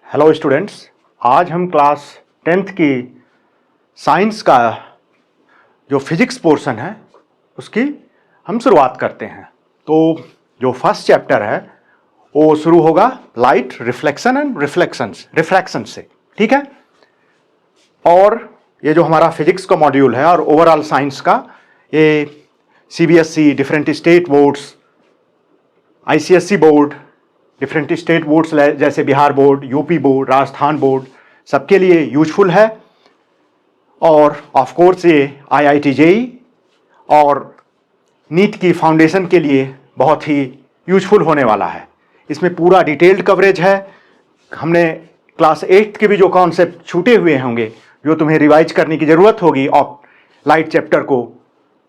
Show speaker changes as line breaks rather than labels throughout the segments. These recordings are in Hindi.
हेलो स्टूडेंट्स, आज हम क्लास 10th की साइंस का जो फिजिक्स पोर्शन है उसकी हम शुरुआत करते हैं। तो जो फर्स्ट चैप्टर है वो शुरू होगा लाइट रिफ्लेक्शन एंड रिफ्रैक्शन से, ठीक है। और ये जो हमारा फिजिक्स का मॉड्यूल है और ओवरऑल साइंस का, ये CBSE, different state boards, ICSE board, different state boards जैसे Bihar board, UP board, Rajasthan board, सबके लिए यूजफुल है। और ऑफ कोर्स ये आईआईटी जेईई और नीट की फाउंडेशन के लिए बहुत ही यूजफुल होने वाला है। इसमें पूरा डिटेल्ड कवरेज है। हमने क्लास 8 के भी जो कॉन्सेप्ट छूटे हुए होंगे, जो तुम्हें रिवाइज करने की ज़रूरत होगी ऑफ लाइट चैप्टर को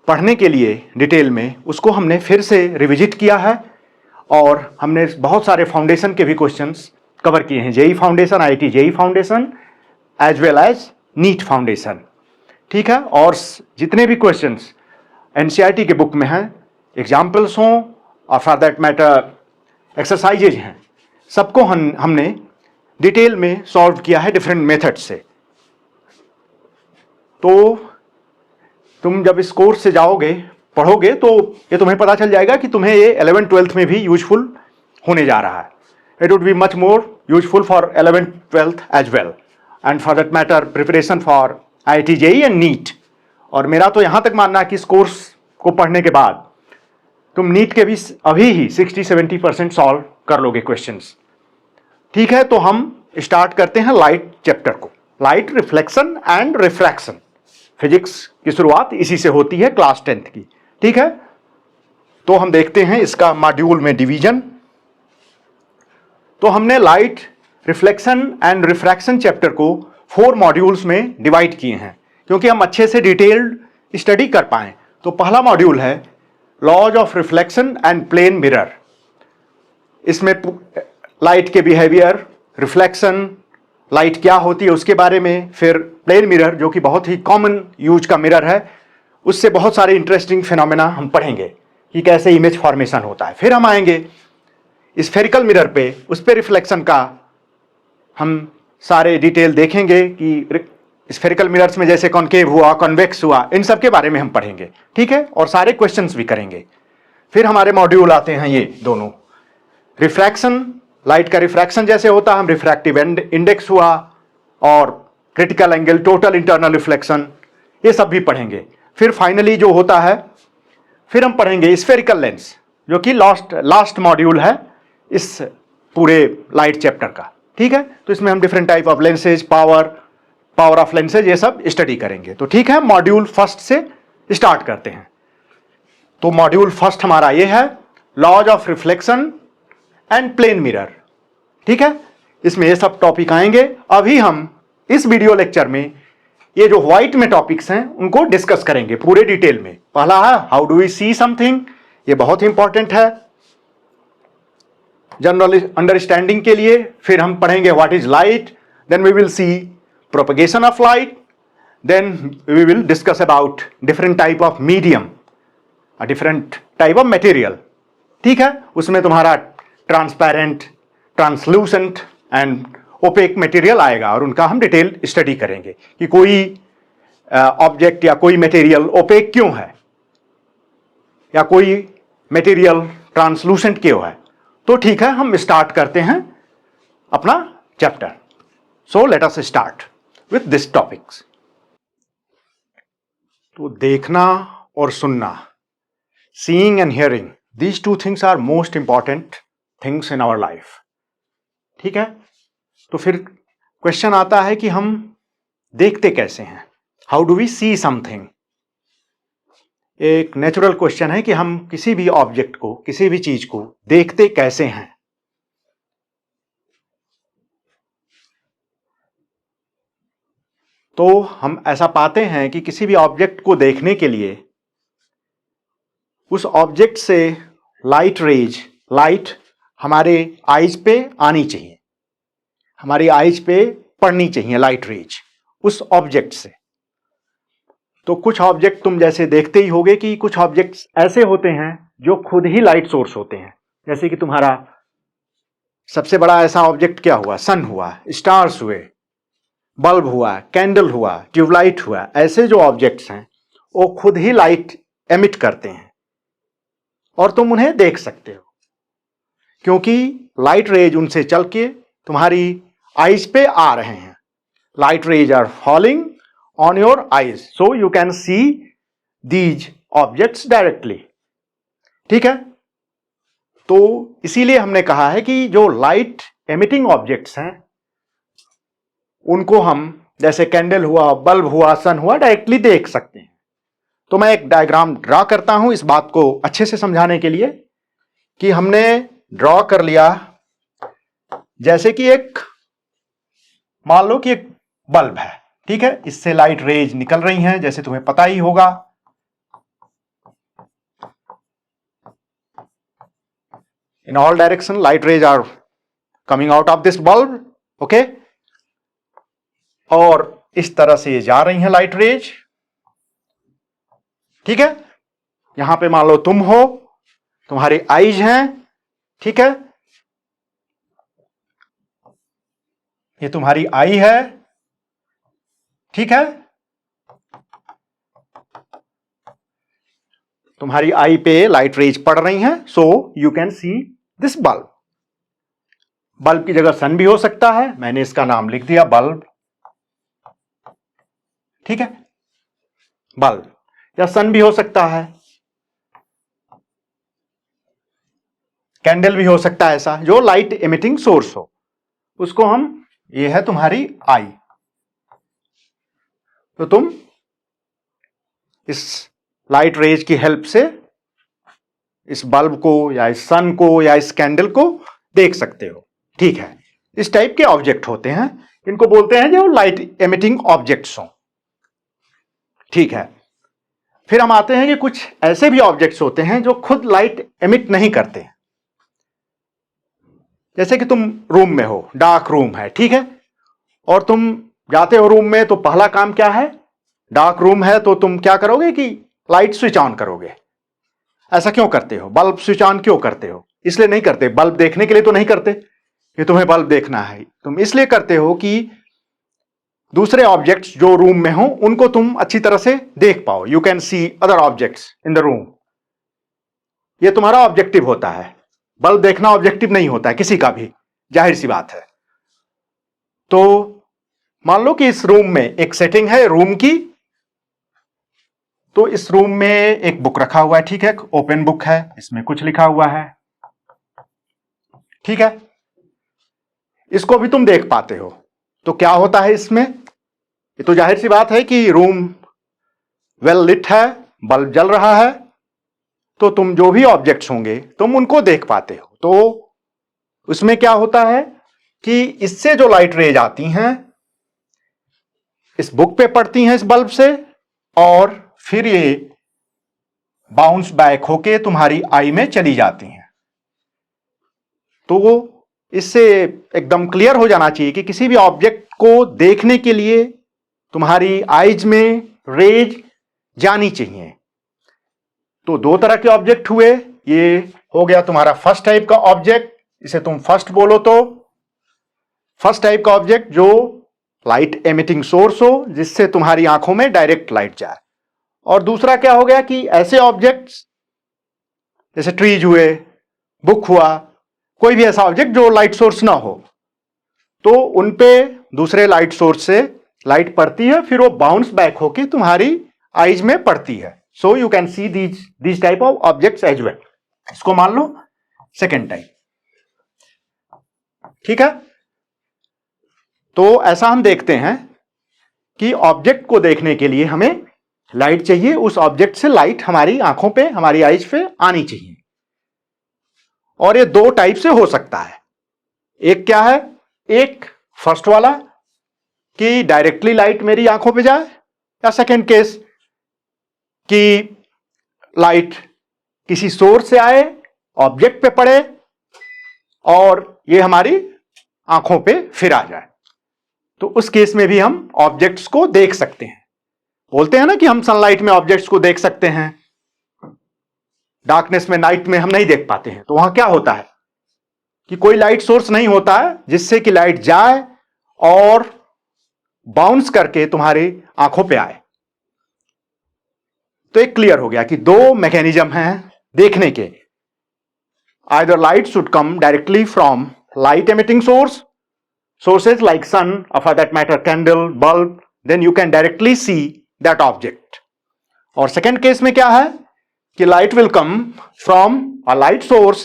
पढ़ने के लिए डिटेल में, उसको हमने फिर से रिविजिट किया है। और हमने बहुत सारे फाउंडेशन के भी क्वेश्चंस कवर किए हैं, JEE foundation, IIT JEE foundation as well as NEET foundation, ठीक है। और जितने भी क्वेश्चंस एनसीईआरटी के बुक में हैं, एग्जाम्पल्स हों और फॉर दैट मैटर एक्सरसाइजेज हैं, सबको हमने डिटेल में सॉल्व किया है डिफरेंट मेथड से। तो तुम जब इस कोर्स से जाओगे, पढ़ोगे, तो ये तुम्हें पता चल जाएगा कि तुम्हें ये 11th-12th में भी यूजफुल होने जा रहा है। It would be much more useful for 11th-12th as well and for that matter preparation for IIT JEE and NEET. और मेरा तो यहाँ तक मानना है कि इस कोर्स को पढ़ने के बाद तुम नीट के भी अभी ही 60-70% सॉल्व कर लोगे क्वेश्चंस, ठीक है। तो हम स्टार्ट करते हैं लाइट चैप्टर को, light reflection and refraction. Physics की शुरुआत इसी से होती है क्लास 10th की, ठीक है। तो हम देखते हैं इसका मॉड्यूल में डिवीजन। तो हमने light reflection and refraction chapter को 4 मॉड्यूल्स में डिवाइड किए हैं, क्योंकि हम अच्छे से डिटेल्ड स्टडी कर पाएं। तो पहला मॉड्यूल है laws of reflection and plane mirror. इसमें लाइट के बिहेवियर, रिफ्लेक्शन, लाइट क्या होती है उसके बारे में, फिर प्लेन मिरर जो कि बहुत ही कॉमन यूज का मिरर है, उससे बहुत सारे इंटरेस्टिंग फिनोमेना हम पढ़ेंगे कि कैसे इमेज फॉर्मेशन होता है। फिर हम आएंगे स्फेरिकल मिरर पे, उस पे रिफ्लेक्शन का हम सारे डिटेल देखेंगे कि स्फेरिकल मिरर्स में जैसे कॉनकेव हुआ, कॉन्वेक्स हुआ, इन सब के बारे में हम पढ़ेंगे, ठीक है। और सारे क्वेश्चंस भी करेंगे। फिर हमारे मॉड्यूल आते हैं ये दोनों, रिफ्रैक्शन, लाइट का रिफ्रैक्शन जैसे होता है, हम रिफ्रैक्टिव इंडेक्स हुआ और critical angle, total internal reflection, ये सब भी पढ़ेंगे। फिर फाइनली जो होता है, फिर हम पढ़ेंगे स्फेरिकल लेंस, जो कि लास्ट मॉड्यूल है इस पूरे लाइट चैप्टर का, ठीक है। तो इसमें हम different type of lenses, power of lenses, ये सब स्टडी करेंगे। तो ठीक है, मॉड्यूल फर्स्ट से स्टार्ट करते हैं। तो मॉड्यूल फर्स्ट हमारा ये है laws of reflection and plane mirror, ठीक है। इसमें ये सब टॉपिक आएंगे। अभी हम इस वीडियो लेक्चर में ये जो व्हाइट में टॉपिक्स हैं उनको डिस्कस करेंगे पूरे डिटेल में। पहला है how do we see something, ये बहुत इंपॉर्टेंट है जनरल अंडरस्टैंडिंग के लिए। फिर हम पढ़ेंगे what is light, then we will see propagation of light, then we will discuss about different type of medium, different type of material, ठीक है। उसमें तुम्हारा transparent, translucent and opaque material आएगा और उनका हम डिटेल स्टडी करेंगे कि कोई ऑब्जेक्ट या कोई मटेरियल ओपेक क्यों है या कोई मटेरियल ट्रांसलूसेंट क्यों है। तो ठीक है, हम स्टार्ट करते हैं अपना chapter. So let us start with this topics. तो देखना और सुनना, seeing and hearing, these 2 things are most important things in our life, ठीक है। तो फिर क्वेश्चन आता है कि हम देखते कैसे हैं, how do we see something. एक नेचुरल क्वेश्चन है कि हम किसी भी ऑब्जेक्ट को, किसी भी चीज को देखते कैसे हैं। तो हम ऐसा पाते हैं कि किसी भी ऑब्जेक्ट को देखने के लिए उस ऑब्जेक्ट से लाइट हमारे आईज पे आनी चाहिए, हमारी आईज पे पड़नी चाहिए लाइट रेज उस ऑब्जेक्ट से। तो कुछ ऑब्जेक्ट तुम जैसे देखते ही होगे कि कुछ ऑब्जेक्ट्स ऐसे होते हैं जो खुद ही लाइट सोर्स होते हैं, जैसे कि तुम्हारा सबसे बड़ा ऐसा ऑब्जेक्ट क्या हुआ? सन हुआ, स्टार्स हुए, बल्ब हुआ, कैंडल हुआ, ट्यूबलाइट हुआ। ऐसे जो ऑब्जेक्ट्स हैं वो खुद ही लाइट एमिट करते हैं और तुम उन्हें देख सकते हो, क्योंकि लाइट रेज उनसे चल के तुम्हारी आईज पे आ रहे हैं। Light rays are falling on your eyes, so you can see these objects directly. ठीक है, तो इसीलिए हमने कहा है कि जो लाइट एमिटिंग ऑब्जेक्ट्स हैं उनको हम, जैसे कैंडल हुआ, बल्ब हुआ, सन हुआ, डायरेक्टली देख सकते हैं। तो मैं एक डायग्राम ड्रा करता हूं इस बात को अच्छे से समझाने के लिए कि हमने ड्रॉ कर लिया, जैसे कि एक, मान लो कि एक बल्ब है, ठीक है, इससे लाइट रेज निकल रही हैं, जैसे तुम्हें पता ही होगा। In all direction light rays are coming out of this bulb, okay. और इस तरह से जा रही हैं लाइट रेज, ठीक है। यहां पे मान लो तुम हो, तुम्हारे आईज हैं, ठीक है, ये तुम्हारी आई है, ठीक है। तुम्हारी आई पे लाइट रेज पड़ रही हैं, सो you can see this bulb. Bulb की जगह सन भी हो सकता है, मैंने इसका नाम लिख दिया बल्ब, ठीक है। बल्ब या सन भी हो सकता है, कैंडल भी हो सकता है, ऐसा जो लाइट एमिटिंग सोर्स हो उसको हम, ये है तुम्हारी आई। तो तुम इस लाइट रेज की हेल्प से इस बल्ब को या इस सन को या इस कैंडल को देख सकते हो, ठीक है। इस टाइप के ऑब्जेक्ट होते हैं, इनको बोलते हैं जो लाइट एमिटिंग ऑब्जेक्ट्स हों, ठीक है। फिर हम आते हैं कि कुछ ऐसे भी ऑब्जेक्ट्स होते हैं जो खुद लाइट एमिट नहीं करते। जैसे कि तुम रूम में हो, डार्क रूम है, ठीक है, और तुम जाते हो रूम में, तो पहला काम क्या है? डार्क रूम है तो तुम क्या करोगे कि लाइट स्विच ऑन करोगे। ऐसा क्यों करते हो? बल्ब स्विच ऑन क्यों करते हो? इसलिए नहीं करते, बल्ब देखने के लिए तो नहीं करते कि तुम्हें बल्ब देखना है। तुम इसलिए करते हो कि दूसरे ऑब्जेक्ट्स जो रूम में हो उनको तुम अच्छी तरह से देख पाओ, you can C other objects in the room. ये तुम्हारा ऑब्जेक्टिव होता है। बल्ब देखना ऑब्जेक्टिव नहीं होता है किसी का भी, जाहिर सी बात है। तो मान लो कि इस रूम में एक सेटिंग है रूम की, तो इस रूम में एक बुक रखा हुआ है, ठीक है, ओपन बुक है, इसमें कुछ लिखा हुआ है, ठीक है। इसको भी तुम देख पाते हो। तो क्या होता है इसमें? ये तो जाहिर सी बात है कि रूम वेल लिट है, बल्ब जल रहा है, तो तुम जो भी ऑब्जेक्ट्स होंगे तुम उनको देख पाते हो। तो उसमें क्या होता है कि इससे जो लाइट रेज आती हैं इस बुक पे पड़ती हैं, इस बल्ब से, और फिर ये बाउंस बैक होके तुम्हारी आई में चली जाती हैं। तो वो इससे एकदम क्लियर हो जाना चाहिए कि किसी भी ऑब्जेक्ट को देखने के लिए तुम्हारी आईज में रेज जानी चाहिए। तो दो तरह के ऑब्जेक्ट हुए, ये हो गया तुम्हारा फर्स्ट टाइप का ऑब्जेक्ट, इसे तुम फर्स्ट बोलो तो फर्स्ट टाइप का ऑब्जेक्ट जो लाइट एमिटिंग सोर्स हो, जिससे तुम्हारी आंखों में डायरेक्ट लाइट जाए। और दूसरा क्या हो गया कि ऐसे ऑब्जेक्ट्स जैसे ट्रीज हुए, बुक हुआ, कोई भी ऐसा ऑब्जेक्ट जो लाइट सोर्स ना हो, तो उनपे दूसरे लाइट सोर्स से लाइट पड़ती है, फिर वो बाउंस बैक होके तुम्हारी आईज में पड़ती है। So you can see these type of objects as well. इसको मान लो सेकेंड टाइप, ठीक है। तो ऐसा हम देखते हैं कि ऑब्जेक्ट को देखने के लिए हमें लाइट चाहिए, उस ऑब्जेक्ट से लाइट हमारी आंखों पे, हमारी आईज पे आनी चाहिए। और ये दो टाइप से हो सकता है। एक क्या है? एक फर्स्ट वाला कि डायरेक्टली लाइट मेरी आंखों पे जाए, या सेकेंड केस कि लाइट किसी सोर्स से आए, ऑब्जेक्ट पे पड़े और ये हमारी आंखों पे फिर आ जाए। तो उस केस में भी हम ऑब्जेक्ट्स को देख सकते हैं। बोलते हैं ना कि हम सनलाइट में ऑब्जेक्ट्स को देख सकते हैं, डार्कनेस में, नाइट में हम नहीं देख पाते हैं। तो वहां क्या होता है कि कोई लाइट सोर्स नहीं होता है जिससे कि लाइट जाए और बाउंस करके तुम्हारी आंखों पे आए। तो एक क्लियर हो गया कि दो मैकेनिज्म हैं देखने के। Either light should come directly from light emitting sources like sun, or for that matter candle, bulb, then you can directly see that object. और सेकेंड केस में क्या है कि light will come from a light source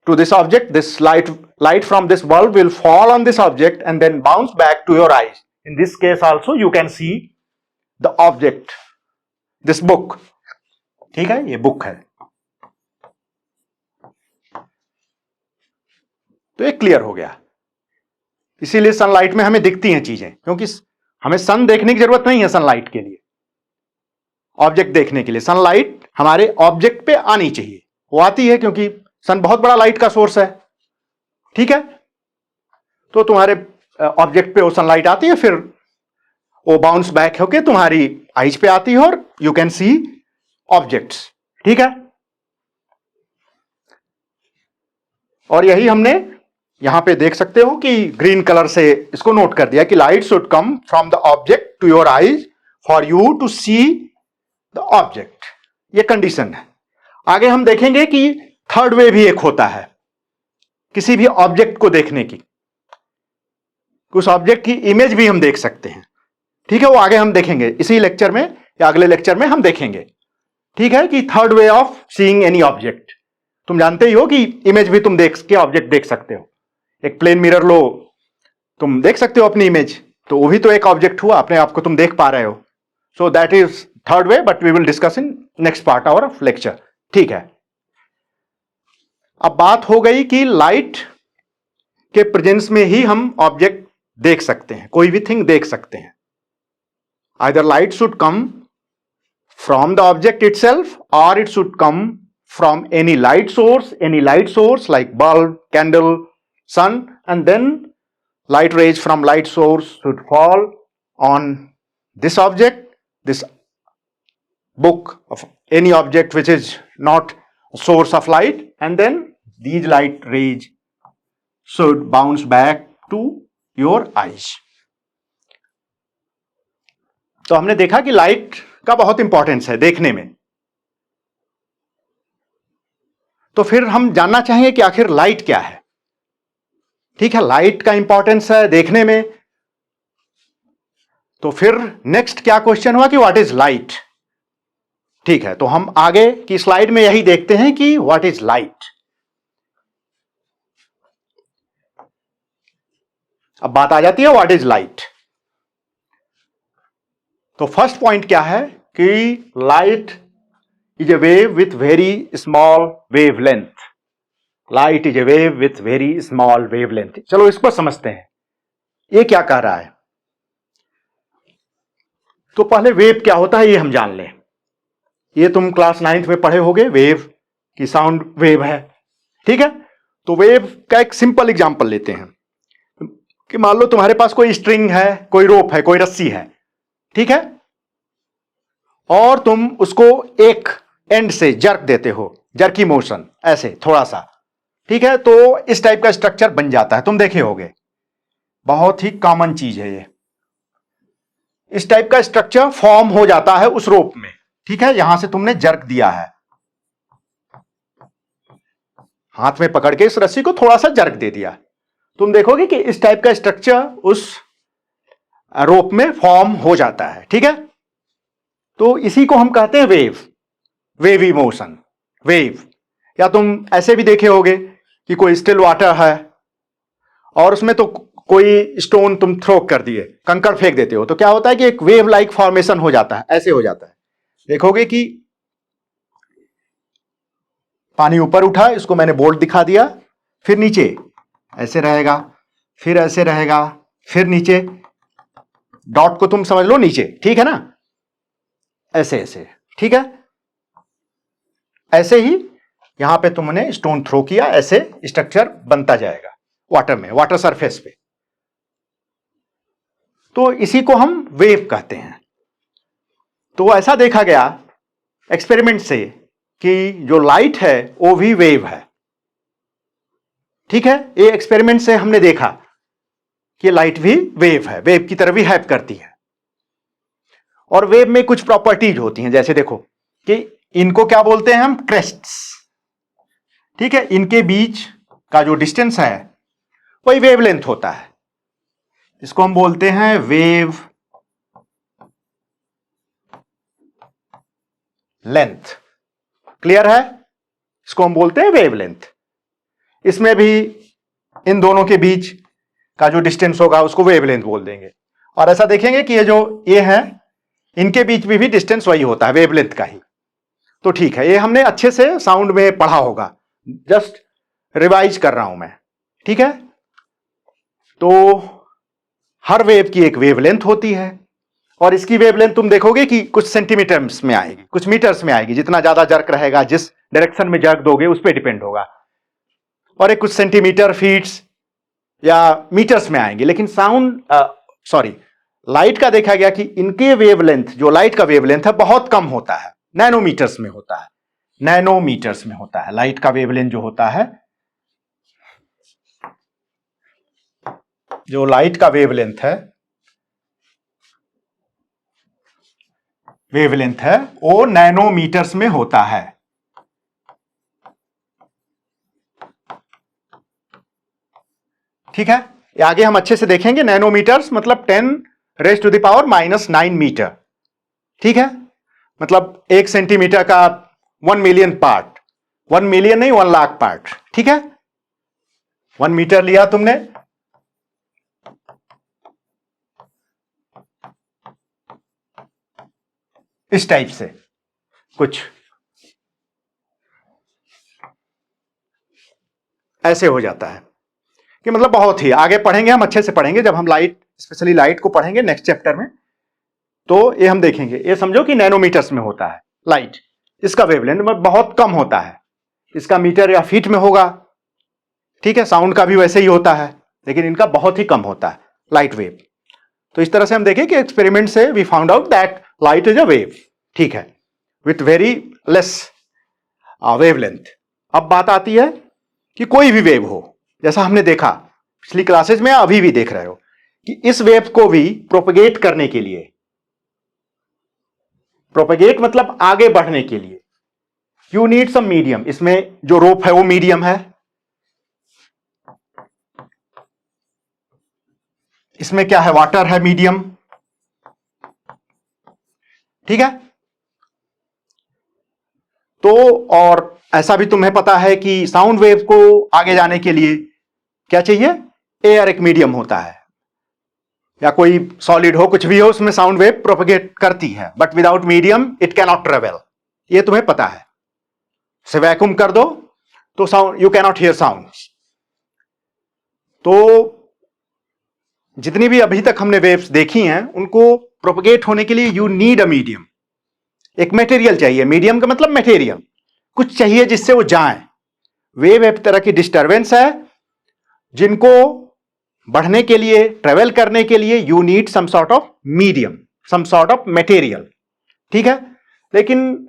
to this object. This light from this bulb will fall on this object and then bounce back to your eyes. In this case also you can see the object, this book. ठीक है, ये बुक है। तो ये क्लियर हो गया। इसीलिए सनलाइट में हमें दिखती हैं चीजें, क्योंकि हमें सन देखने की जरूरत नहीं है सनलाइट के लिए, ऑब्जेक्ट देखने के लिए सनलाइट हमारे ऑब्जेक्ट पे आनी चाहिए। वो आती है क्योंकि सन बहुत बड़ा लाइट का सोर्स है। ठीक है, तो तुम्हारे ऑब्जेक्ट पे वो सनलाइट आती है, फिर वो बाउंस बैक होके तुम्हारी आईज पे आती है और यू कैन सी ऑब्जेक्ट्स। ठीक है, और यही हमने यहां पे देख सकते हो कि ग्रीन कलर से इसको नोट कर दिया कि light should come from the object to your eyes for you to see the object. ये कंडीशन है। आगे हम देखेंगे कि थर्ड वे भी एक होता है किसी भी ऑब्जेक्ट को देखने की, उस ऑब्जेक्ट की इमेज भी हम देख सकते हैं। ठीक है, वो आगे हम देखेंगे इसी लेक्चर में या अगले लेक्चर में हम देखेंगे। ठीक है, कि third way of seeing any object. तुम जानते ही हो कि इमेज भी तुम देख के ऑब्जेक्ट देख सकते हो। एक प्लेन मिरर लो, तुम देख सकते हो अपनी इमेज, तो वो भी तो एक ऑब्जेक्ट हुआ, अपने आप को तुम देख पा रहे हो। So that is third way, but we will discuss in next part our of lecture. ठीक है, अब बात हो गई कि लाइट के प्रेजेंस में ही हम ऑब्जेक्ट देख सकते हैं, कोई भी थिंग देख सकते हैं। Either light should come from the object itself और it should come from any light source like bulb, candle, sun, and then light rays from light source should fall on this object, this book, of any object which is not a source of light, and then these light rays should bounce back to your eyes. तो हमने देखा कि लाइट का बहुत इंपॉर्टेंस है देखने में। तो फिर हम जानना चाहेंगे कि आखिर लाइट क्या है। ठीक है, लाइट का इंपॉर्टेंस है देखने में, तो फिर नेक्स्ट क्या क्वेश्चन हुआ कि व्हाट इज लाइट। ठीक है, तो हम आगे की स्लाइड में यही देखते हैं कि व्हाट इज लाइट। अब बात आ जाती है व्हाट इज लाइट। तो फर्स्ट पॉइंट क्या है कि light is a wave with very small wavelength. Light is a wave with very small wavelength. चलो इसको समझते हैं, ये क्या कह रहा है। तो पहले वेव क्या होता है ये हम जान लें। ये तुम क्लास 9th में पढ़े होगे, वेव की साउंड वेव है। ठीक है, तो वेव का एक सिंपल एग्जांपल लेते हैं कि मान लो तुम्हारे पास कोई स्ट्रिंग है, कोई रोप है, कोई रस्सी है। ठीक है, और तुम उसको एक एंड से जर्क देते हो, जर्की मोशन, ऐसे थोड़ा सा। ठीक है, तो इस टाइप का स्ट्रक्चर बन जाता है, तुम देखे होगे, बहुत ही कॉमन चीज है ये। इस टाइप का स्ट्रक्चर फॉर्म हो जाता है उस रोप में। ठीक है, यहां से तुमने जर्क दिया है, हाथ में पकड़ के इस रस्सी को थोड़ा सा जर्क दे दिया, तुम देखोगे कि इस टाइप का स्ट्रक्चर उस रोप में फॉर्म हो जाता है। ठीक है, तो इसी को हम कहते हैं वेव, वेवी मोशन, वेव। या तुम ऐसे भी देखे होगे कि कोई स्टिल वाटर है और उसमें तो कोई स्टोन तुम थ्रो कर दिए, कंकड़ फेंक देते हो, तो क्या होता है कि एक वेव लाइक फॉर्मेशन हो जाता है, ऐसे हो जाता है। देखोगे कि पानी ऊपर उठा, इसको मैंने बोर्ड दिखा दिया, फिर नीचे ऐसे रहेगा, फिर ऐसे रहेगा, फिर नीचे, डॉट को तुम समझ लो नीचे। ठीक है ना, ऐसे ऐसे। ठीक है, ऐसे ही यहां पे तुमने स्टोन थ्रो किया, ऐसे स्ट्रक्चर बनता जाएगा वाटर में, वाटर सरफेस पे। तो इसी को हम वेव कहते हैं। तो ऐसा देखा गया एक्सपेरिमेंट से कि जो लाइट है वो भी वेव है। ठीक है, ये एक्सपेरिमेंट से हमने देखा कि लाइट भी वेव है, वेव की तरह बिहेव करती है। और वेव में कुछ प्रॉपर्टीज होती हैं, जैसे देखो कि इनको क्या बोलते हैं हम, क्रेस्ट्स। ठीक है, इनके बीच का जो डिस्टेंस है वही वेवलेंथ होता है, इसको हम बोलते हैं वेव लेंथ। क्लियर है, इसको हम बोलते हैं वेवलेंथ। इसमें भी इन दोनों के बीच का जो डिस्टेंस होगा उसको वेवलेंथ बोल देंगे। और ऐसा देखेंगे कि ये जो ये है, इनके बीच भी डिस्टेंस वही होता है, वेवलेंथ का ही। तो ठीक है, ये हमने अच्छे से साउंड में पढ़ा होगा, जस्ट रिवाइज कर रहा हूं मैं। ठीक है, तो हर वेव की एक वेवलेंथ होती है, और इसकी वेवलेंथ तुम देखोगे कि कुछ सेंटीमीटर्स में आएगी, कुछ मीटर्स में आएगी। जितना ज्यादा जर्क रहेगा, जिस डायरेक्शन में जर्क दोगे उस पर डिपेंड होगा। और एक कुछ सेंटीमीटर, फीट्स या मीटर्स में आएंगे। लेकिन लाइट का देखा गया कि इनके वेवलेंथ, जो लाइट का वेवलेंथ है, बहुत कम होता है, नैनोमीटर्स में होता है। नैनोमीटर्स में होता है लाइट का वेवलेंथ जो होता है। जो लाइट का वेवलेंथ है वो नैनोमीटर्स में होता है। ठीक है, ये आगे हम अच्छे से देखेंगे। नैनोमीटर्स मतलब 10⁻⁻⁹ मीटर। ठीक है, मतलब 1 सेंटीमीटर का 1 मिलियन पार्ट, 1 मिलियन नहीं, 1 लाख पार्ट। ठीक है, 1 मीटर लिया तुमने, इस टाइप से कुछ ऐसे हो जाता है कि मतलब बहुत ही आगे पढ़ेंगे हम, अच्छे से पढ़ेंगे जब हम लाइट, स्पेशली लाइट को पढ़ेंगे नेक्स्ट चैप्टर में, तो ये हम देखेंगे। ये समझो कि नैनोमीटर्स में होता है लाइट, इसका वेवलेंथ बहुत कम होता है, इसका मीटर या फीट में होगा। ठीक है, साउंड का भी वैसे ही होता है, लेकिन इनका बहुत ही कम होता है, लाइट वेव। तो इस तरह से हम देखें कि एक्सपेरिमेंट से we found out that light is a wave. ठीक है, विथ वेरी लेस वेवलेंथ। अब बात आती है कि कोई भी वेव हो, जैसा हमने देखा पिछली क्लासेज में, अभी भी देख रहे हो कि इस वेव को भी प्रोपेगेट करने के लिए, प्रोपेगेट मतलब आगे बढ़ने के लिए, यू नीड सम मीडियम। इसमें जो रोप है वो मीडियम है, इसमें क्या है, वाटर है, मीडियम। ठीक है, तो और ऐसा भी तुम्हें पता है कि साउंड वेव को आगे जाने के लिए क्या चाहिए, एयर एक मीडियम होता है, या कोई सॉलिड हो, कुछ भी हो, उसमें साउंड वेव प्रोपेगेट करती है, but without medium it can not travel. ये तुम्हें पता है। से वैक्यूम कर दो तो sound, you can not here sound. तो जितनी भी अभी तक हमने वेव्स देखी हैं, उनको प्रोपेगेट होने के लिए यू नीड अ मीडियम। एक मटेरियल चाहिए, मीडियम का मतलब मटेरियल, कुछ चाहिए जिससे वो जाए। वेव एक तरह की डिस्टरबेंस है, जिनको बढ़ने के लिए, ट्रेवल करने के लिए you need some sort of medium, some sort of material. ठीक है, लेकिन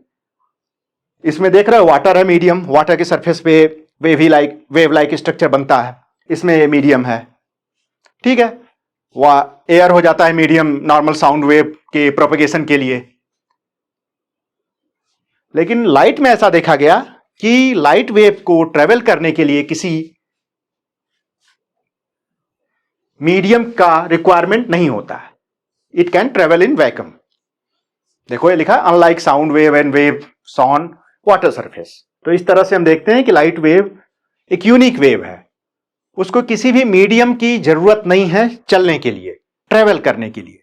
इसमें देख रहे हो वाटर है मीडियम, वाटर के सरफेस पे वेव लाइक स्ट्रक्चर बनता है, इसमें ये मीडियम है। ठीक है, एयर हो जाता है मीडियम नॉर्मल साउंड वेव के प्रोपेगेशन के लिए। लेकिन लाइट में ऐसा देखा गया कि लाइट वेव को ट्रेवल करने के लिए किसी मीडियम का रिक्वायरमेंट नहीं होता है, it can travel in vacuum. देखो ये लिखा है, unlike sound wave and wave on water surface. तो इस तरह से हम देखते हैं कि लाइट वेव एक यूनिक वेव है, उसको किसी भी मीडियम की जरूरत नहीं है चलने के लिए, ट्रेवल करने के लिए।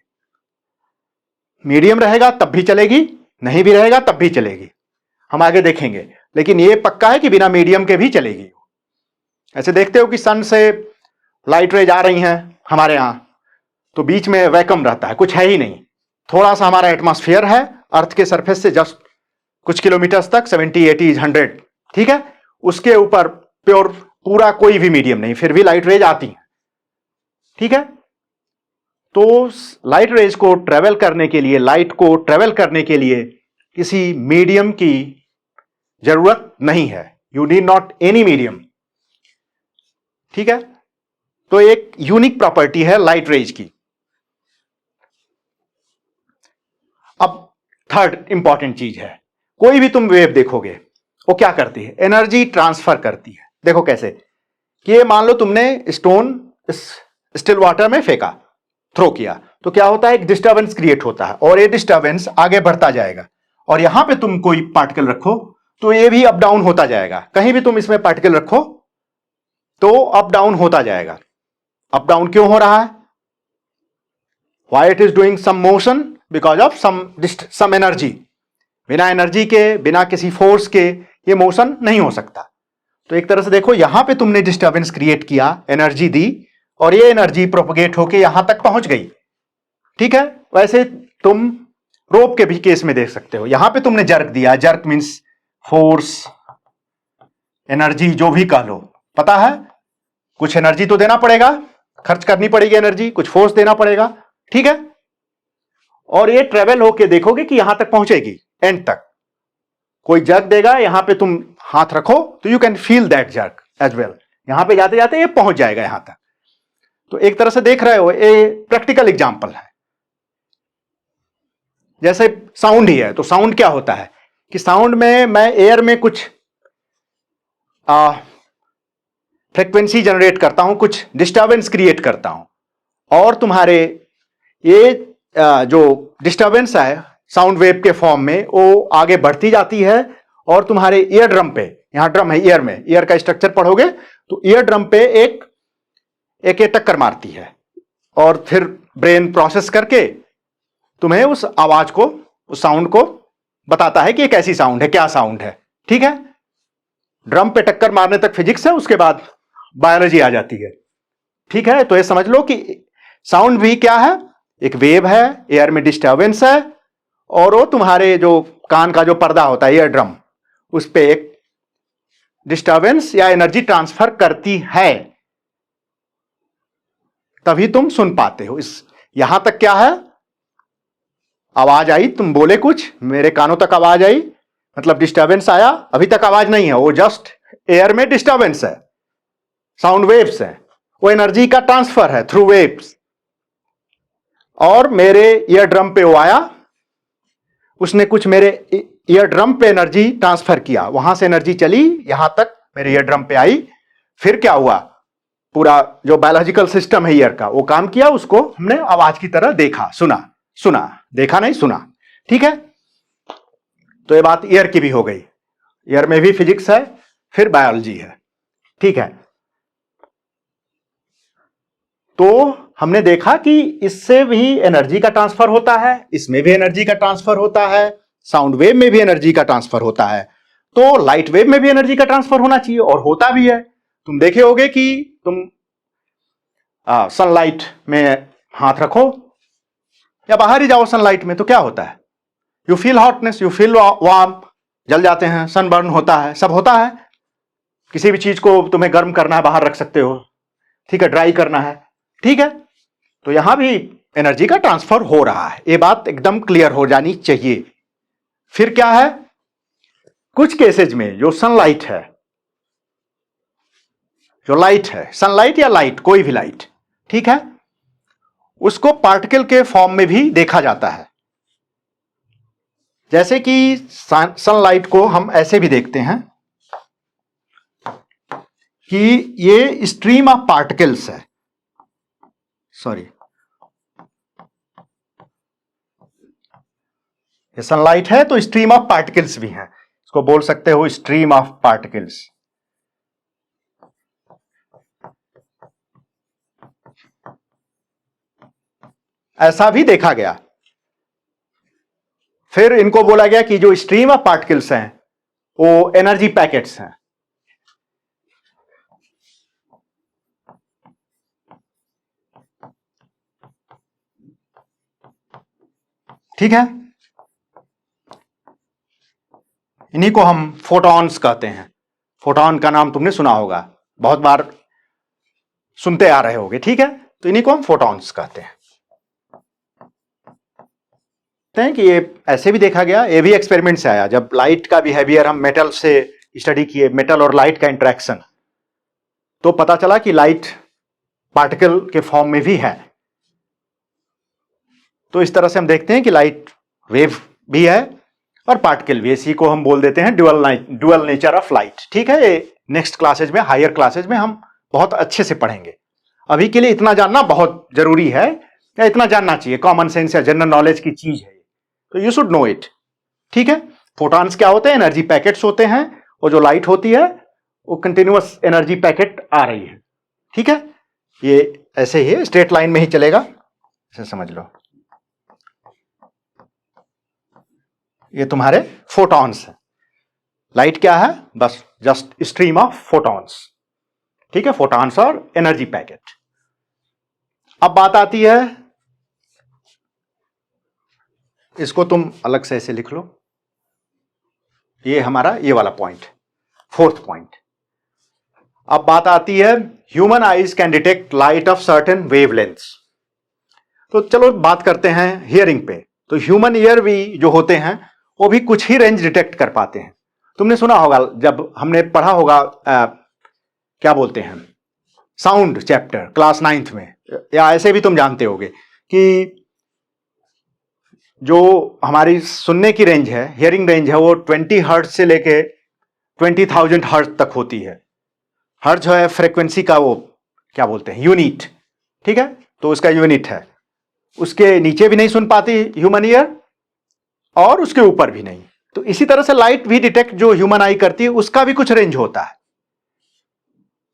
मीडियम रहेगा तब भी चलेगी, नहीं भी रहेगा तब भी चलेगी, हम आगे देखेंगे। लेकिन यह पक्का है कि बिना मीडियम के भी चलेगी। ऐसे देखते हो कि सन से लाइट रेज आ रही हैं हमारे यहां, तो बीच में वैक्यूम रहता है, कुछ है ही नहीं, थोड़ा सा हमारा एटमॉस्फेयर है अर्थ के सरफेस से जस्ट कुछ किलोमीटर तक, 70, 80, 100। ठीक है, उसके ऊपर प्योर पूरा कोई भी मीडियम नहीं, फिर भी लाइट रेज आती है। ठीक है, तो लाइट रेज को ट्रेवल करने के लिए, लाइट को ट्रेवल करने के लिए किसी मीडियम की जरूरत नहीं है, you need not any medium. ठीक है, तो एक यूनिक प्रॉपर्टी है लाइट रेज की। अब थर्ड इंपॉर्टेंट चीज है, कोई भी तुम वेव देखोगे वो क्या करती है, एनर्जी ट्रांसफर करती है। देखो कैसे, कि ये मान लो तुमने स्टोन स्टिल वाटर में फेंका, थ्रो किया, तो क्या होता है, एक डिस्टर्बेंस क्रिएट होता है और ये डिस्टर्बेंस आगे बढ़ता जाएगा। और यहां पे तुम कोई पार्टिकल रखो तो ये भी अप डाउन होता जाएगा। कहीं भी तुम इसमें पार्टिकल रखो तो अप डाउन होता जाएगा। अप डाउन क्यों हो रहा है? Why it is doing some motion? Because of some energy. बिना एनर्जी के, बिना किसी फोर्स के ये मोशन नहीं हो सकता। तो एक तरह से देखो, यहां पे तुमने डिस्टर्बेंस क्रिएट किया, एनर्जी दी, और ये एनर्जी प्रोपगेट होके यहां तक पहुंच गई। ठीक है, वैसे तुम रोप के भी केस में देख सकते हो, यहां पे तुमने जर्क दिया, जर्क मींस फोर्स, एनर्जी, जो भी कह लो, पता है कुछ एनर्जी तो देना पड़ेगा, खर्च करनी पड़ेगी एनर्जी, कुछ फोर्स देना पड़ेगा। ठीक है, और ये ट्रेवल होके देखोगे कि यहां तक पहुंचेगी, एंड तक। कोई जर्क देगा, यहां पे तुम हाथ रखो तो you can feel that jerk as well. यहां पे जाते जाते ये पहुंच जाएगा यहां तक। तो एक तरह से देख रहे हो, ये प्रैक्टिकल एग्जांपल है। जैसे साउंड ही है, तो साउंड क्या होता है कि साउंड में मैं एयर में कुछ फ्रिक्वेंसी जनरेट करता हूं, कुछ डिस्टर्बेंस क्रिएट करता हूं, और तुम्हारे ये जो डिस्टर्बेंस है साउंड वेव के फॉर्म में, वो आगे बढ़ती जाती है और तुम्हारे ईयर ड्रम पे, यहां ड्रम है ईयर में, ईयर का स्ट्रक्चर पढ़ोगे तो ईयर ड्रम पे एक टक्कर मारती है, और फिर ब्रेन प्रोसेस करके तुम्हें उस आवाज को, उस साउंड को बताता है कि ये कैसी साउंड है, क्या साउंड है। ठीक है, ड्रम पे टक्कर मारने तक फिजिक्स है, उसके बाद बायोलॉजी आ जाती है। ठीक है, तो ये समझ लो कि साउंड भी क्या है, एक वेव है, एयर में डिस्टर्बेंस है, और वो तुम्हारे जो कान का जो पर्दा होता है, ईयर ड्रम, उस पे एक डिस्टर्बेंस या एनर्जी ट्रांसफर करती है, तभी तुम सुन पाते हो। इस यहां तक क्या है, आवाज आई, तुम बोले कुछ, मेरे कानों तक आवाज आई, मतलब डिस्टर्बेंस आया, अभी तक आवाज नहीं है, वो जस्ट एयर में डिस्टर्बेंस है, साउंड वेव्स है, वो एनर्जी का ट्रांसफर है थ्रू वेव्स। और मेरे ईयर ड्रम पे वो आया, उसने कुछ मेरे ईयर ड्रम पे एनर्जी ट्रांसफर किया, वहां से एनर्जी चली यहां तक मेरे ईयर ड्रम पे आई, फिर क्या हुआ, पूरा जो बायोलॉजिकल सिस्टम है ईयर का, वो काम किया, उसको हमने आवाज की तरह देखा, सुना, देखा नहीं, सुना। ठीक है, तो ये बात ईयर की भी हो गई। ईयर में भी फिजिक्स है, फिर बायोलॉजी है। ठीक है, तो हमने देखा कि इससे भी एनर्जी का ट्रांसफर होता है, इसमें भी एनर्जी का ट्रांसफर होता है, साउंड वेव में भी एनर्जी का ट्रांसफर होता है, तो लाइट वेव में भी एनर्जी का ट्रांसफर होना चाहिए, और होता भी है। तुम देखे होगे कि तुम सनलाइट में हाथ रखो या बाहर ही जाओ सनलाइट में, तो क्या होता है, you feel hotness, you feel warm, जल जाते हैं, सनबर्न होता है, सब होता है। किसी भी चीज को तुम्हें गर्म करना है, बाहर रख सकते हो, ठीक है, ड्राई करना है। ठीक है, तो यहां भी एनर्जी का ट्रांसफर हो रहा है, ये बात एकदम क्लियर हो जानी चाहिए। फिर क्या है, कुछ केसेज में जो सनलाइट है, जो लाइट है, सनलाइट या लाइट, कोई भी लाइट, ठीक है, उसको पार्टिकल के फॉर्म में भी देखा जाता है। जैसे कि सनलाइट को हम ऐसे भी देखते हैं कि ये स्ट्रीम ऑफ पार्टिकल्स है, सॉरी, ये सनलाइट है तो स्ट्रीम ऑफ पार्टिकल्स भी हैं, इसको बोल सकते हो स्ट्रीम ऑफ पार्टिकल्स। ऐसा भी देखा गया। फिर इनको बोला गया कि जो स्ट्रीम ऑफ पार्टिकल्स हैं वो एनर्जी पैकेट्स हैं। ठीक है, इन्हीं को हम फोटॉन्स कहते हैं। फोटॉन का नाम तुमने सुना होगा, बहुत बार सुनते आ रहे होगे। ठीक है, तो इन्हीं को हम फोटॉन्स कहते हैं। कि ये ऐसे भी देखा गया, ये भी एक्सपेरिमेंट से आया, जब लाइट का बिहेवियर हम मेटल से स्टडी किए, मेटल और लाइट का इंटरेक्शन, तो पता चला कि लाइट पार्टिकल के फॉर्म में भी है। तो इस तरह से हम देखते हैं कि लाइट वेव भी है और पार्टिकल भी। इसी को हम बोल देते हैं ड्यूअल नेचर ऑफ लाइट। ठीक है, ये नेक्स्ट क्लासेज में, हायर क्लासेज में हम बहुत अच्छे से पढ़ेंगे। अभी के लिए इतना जानना बहुत जरूरी है, या इतना जानना चाहिए, कॉमन सेंस या जनरल नॉलेज की चीज है, तो यू शुड नो इट। ठीक है, फोटॉन्स क्या होते हैं? एनर्जी पैकेट्स होते हैं, और जो लाइट होती है वो कंटिन्यूअस एनर्जी पैकेट आ रही है। ठीक है, ये ऐसे ही स्ट्रेट लाइन में ही चलेगा, ऐसे समझ लो। ये तुम्हारे फोटॉन्स है। लाइट क्या है? बस जस्ट स्ट्रीम ऑफ फोटॉन्स। ठीक है, फोटॉन्स और एनर्जी पैकेट। अब बात आती है, इसको तुम अलग से ऐसे लिख लो, ये हमारा ये वाला पॉइंट, फोर्थ पॉइंट। अब बात आती है, human eyes can detect light of certain wavelengths. तो चलो बात करते हैं हियरिंग पे। तो ह्यूमन ईयर भी जो होते हैं वो भी कुछ ही रेंज डिटेक्ट कर पाते हैं। तुमने सुना होगा, जब हमने पढ़ा होगा क्या बोलते हैं, साउंड चैप्टर क्लास 9th में, या ऐसे भी तुम जानते होगे कि जो हमारी सुनने की रेंज है, हियरिंग रेंज है, वो 20 हर्ट्ज से लेके 20,000 हर्ट्ज तक होती है। हर्ट्ज है फ्रीक्वेंसी का, वो क्या बोलते हैं, यूनिट। ठीक है, तो उसका यूनिट है। उसके नीचे भी नहीं सुन पाती ह्यूमन ईयर, और उसके ऊपर भी नहीं। तो इसी तरह से लाइट भी डिटेक्ट जो ह्यूमन आई करती है, उसका भी कुछ रेंज होता है।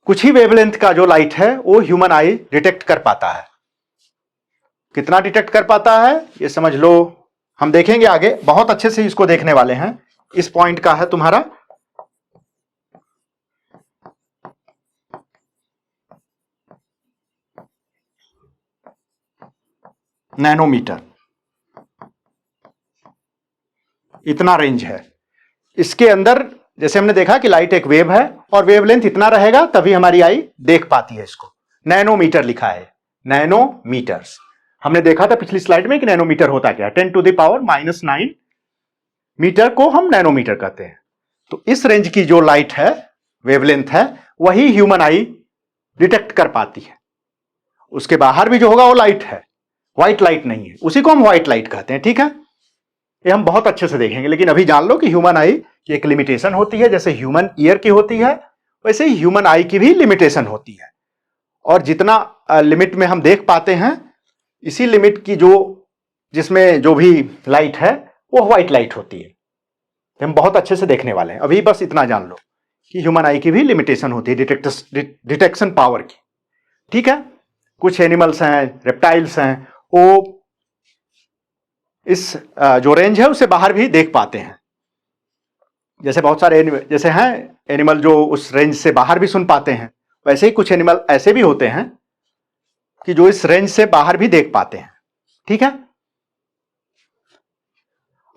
कुछ ही वेवलेंथ का जो लाइट है वो ह्यूमन आई डिटेक्ट कर पाता है। कितना डिटेक्ट कर पाता है ये समझ लो, हम देखेंगे आगे, बहुत अच्छे से इसको देखने वाले हैं। इस पॉइंट का है तुम्हारा नैनोमीटर। इतना रेंज है इसके अंदर। जैसे हमने देखा कि लाइट एक वेव है और वेवलेंथ इतना रहेगा तभी हमारी आई देख पाती है। इसको नैनोमीटर लिखा है, नैनोमीटर्स। हमने देखा था पिछली स्लाइड में कि नैनोमीटर होता क्या, 10⁻⁻⁹ मीटर को हम नैनोमीटर कहते हैं। तो इस रेंज की जो लाइट है, वेवलेंथ है, वही ह्यूमन आई डिटेक्ट कर पाती है। उसके बाहर भी जो होगा वो लाइट है, व्हाइट लाइट नहीं है, उसी को हम व्हाइट लाइट कहते हैं। ठीक है, ये हम बहुत अच्छे से देखेंगे, लेकिन अभी जान लो कि ह्यूमन आई की एक लिमिटेशन होती है। जैसे ह्यूमन ईयर की होती है, वैसे ही ह्यूमन आई की भी लिमिटेशन होती है। और जितना लिमिट में हम देख पाते हैं, इसी लिमिट की जो जिसमें जो भी लाइट है वो व्हाइट लाइट होती है। हम बहुत अच्छे से देखने वाले हैं। अभी बस इतना जान लो कि ह्यूमन आई की भी लिमिटेशन होती है डिटेक्शन पावर की। ठीक है, कुछ एनिमल्स हैं, रेप्टाइल्स हैं, वो इस जो रेंज है उससे बाहर भी देख पाते हैं। जैसे बहुत सारे जैसे हैं एनिमल जो उस रेंज से बाहर भी सुन पाते हैं, वैसे ही कुछ एनिमल ऐसे भी होते हैं कि जो इस रेंज से बाहर भी देख पाते हैं। ठीक है,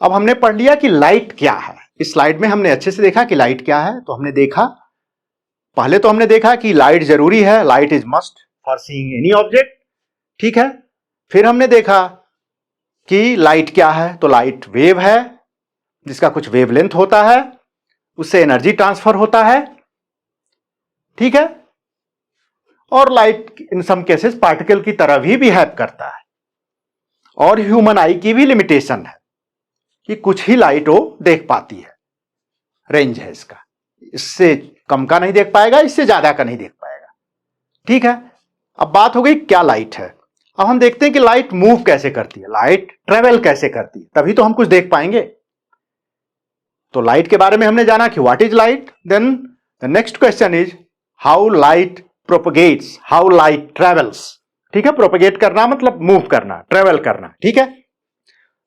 अब हमने पढ़ लिया कि लाइट क्या है। इस स्लाइड में हमने अच्छे से देखा कि लाइट क्या है। तो हमने देखा, पहले तो हमने देखा कि लाइट जरूरी है, light is must for seeing any object. ठीक है, फिर हमने देखा कि लाइट क्या है। तो लाइट वेव है जिसका कुछ वेवलेंथ होता है, उससे एनर्जी ट्रांसफर होता है। ठीक है, और light in some cases particle की तरह भी बिहेव करता है। और ह्यूमन आई की भी लिमिटेशन है कि कुछ ही लाइट वो देख पाती है, रेंज है इसका, इससे कम का नहीं देख पाएगा, इससे ज्यादा का नहीं देख पाएगा। ठीक है, अब बात हो गई क्या लाइट है। अब हम देखते हैं कि लाइट मूव कैसे करती है, लाइट ट्रेवल कैसे करती है, तभी तो हम कुछ देख पाएंगे। तो लाइट के बारे में हमने जाना कि what is light. Then the next question is how light propagates, how light travels. ठीक है, प्रोपगेट करना मतलब मूव करना, ट्रेवल करना। ठीक है,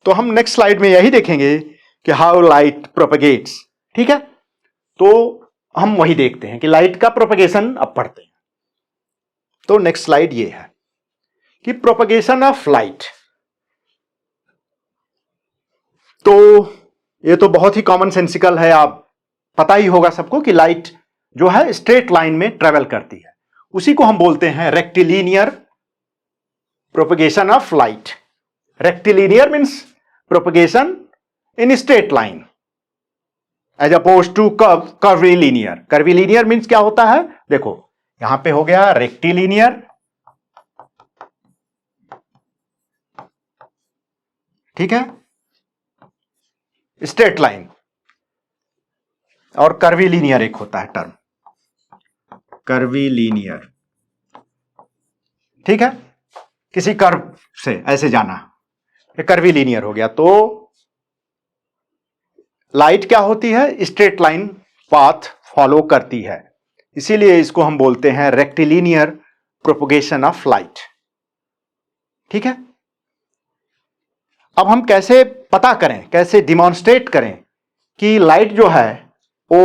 तो हम नेक्स्ट स्लाइड में यही देखेंगे कि हाउ लाइट प्रोपगेट्स। ठीक है, तो हम वही देखते हैं कि लाइट का प्रोपगेशन अब पढ़ते हैं। तो नेक्स्ट स्लाइड ये है कि प्रोपगेशन ऑफ लाइट। तो ये तो बहुत ही कॉमन सेंसिकल है, आप पता ही होगा सबको कि लाइट जो है स्ट्रेट लाइन में ट्रेवल करती है। उसी को हम बोलते हैं rectilinear propagation of light. Rectilinear means propagation in straight line as oppose to curvilinear. Curvilinear means क्या होता है, देखो यहां पे हो गया रेक्टिलिनियर, ठीक है, स्ट्रेट लाइन, और कर्वीलिनियर एक होता है टर्म, कर्वीलिनियर, ठीक है, किसी कर्व से ऐसे जाना, ये कर्वीलिनियर हो गया। तो लाइट क्या होती है, स्ट्रेट लाइन पाथ फॉलो करती है, इसीलिए इसको हम बोलते हैं रेक्टिलिनियर प्रोपगेशन ऑफ लाइट, ठीक है। अब हम कैसे पता करें, कैसे डिमॉन्स्ट्रेट करें कि लाइट जो है वो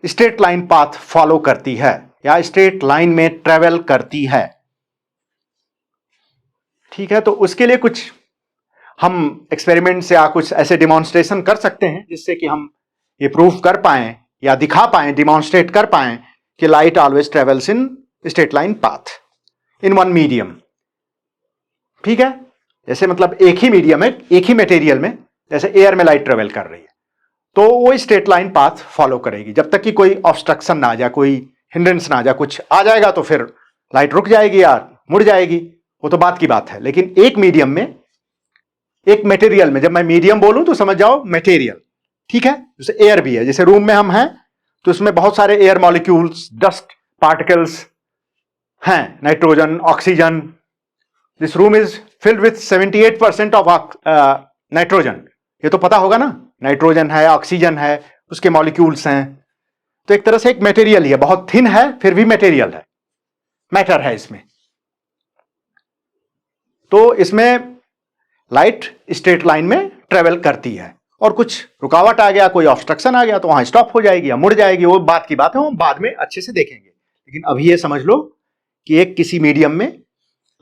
स्ट्रेट लाइन पाथ फॉलो करती है या स्ट्रेट लाइन में ट्रेवल करती है, ठीक है। तो उसके लिए कुछ हम एक्सपेरिमेंट्स या कुछ ऐसे डिमॉन्स्ट्रेशन कर सकते हैं जिससे कि हम ये प्रूफ कर पाएं या दिखा पाएं, डिमॉन्स्ट्रेट कर पाएं कि light always travels in straight line path in one medium, ठीक है। जैसे मतलब एक ही मीडियम है, एक ही मटेरियल में, जैसे एयर में लाइट ट्रेवल कर रही है तो वो स्ट्रेट लाइन पाथ फॉलो करेगी जब तक कि कोई ऑब्स्ट्रक्शन ना आ जाए, कोई हिंड्रेंस ना आ जाए। कुछ आ जाएगा तो फिर लाइट रुक जाएगी या मुड़ जाएगी, वो तो बात की बात है। लेकिन एक मीडियम में, एक मटेरियल में, जब मैं मीडियम बोलूं तो समझ जाओ मटेरियल, ठीक है। जैसे एयर भी है, जैसे रूम में हम हैं तो उसमें बहुत सारे एयर मॉलिक्यूल्स, डस्ट पार्टिकल्स हैं, nitrogen, oxygen. This room is filled with 78% of nitrogen, ये तो पता होगा ना, नाइट्रोजन है, ऑक्सीजन है, उसके मॉलिक्यूल्स हैं। तो एक तरह से एक मटेरियल ही है, बहुत थिन है फिर भी मटेरियल है, मैटर है इसमें। तो इसमें लाइट स्ट्रेट लाइन में ट्रेवल करती है, और कुछ रुकावट आ गया, कोई ऑब्स्ट्रक्शन आ गया तो वहां स्टॉप हो जाएगी या मुड़ जाएगी, वो बात की बात है, वो बाद में अच्छे से देखेंगे। लेकिन अभी ये समझ लो कि एक किसी मीडियम में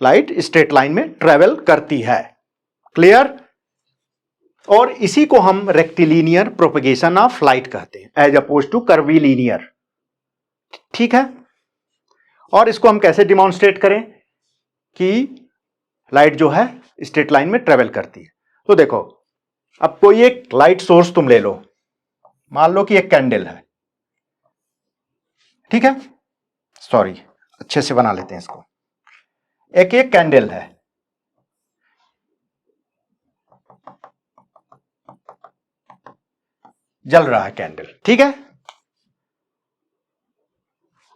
लाइट स्ट्रेट लाइन में ट्रेवल करती है, क्लियर। और इसी को हम रेक्टिलिनियर प्रोपगेशन ऑफ लाइट कहते हैं, एज अपोज टू कर्वीलिनियर, ठीक है। और इसको हम कैसे डिमॉन्स्ट्रेट करें कि लाइट जो है स्ट्रेट लाइन में ट्रेवल करती है। तो देखो, अब कोई एक लाइट सोर्स तुम ले लो, मान लो कि एक कैंडल है, ठीक है, सॉरी अच्छे से बना लेते हैं इसको, एक कैंडल है, जल रहा है कैंडल, ठीक है।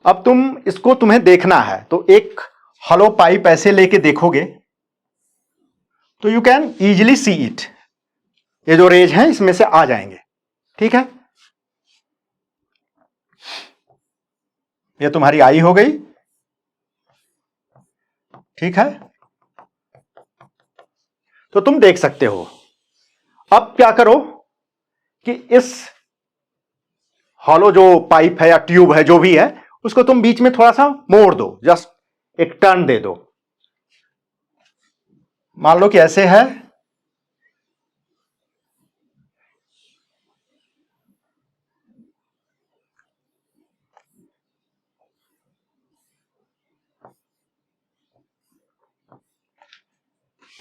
अब तुम्हें देखना है तो एक हॉलो पाइप ऐसे लेके देखोगे तो you can easily see it, ये जो रेज हैं इसमें से आ जाएंगे, ठीक है। ये तुम्हारी आई हो गई, ठीक है, तो तुम देख सकते हो। अब क्या करो कि इस हॉलो जो पाइप है या ट्यूब है जो भी है, उसको तुम बीच में थोड़ा सा मोड़ दो, जस्ट एक टर्न दे दो। मान लो कि ऐसे है,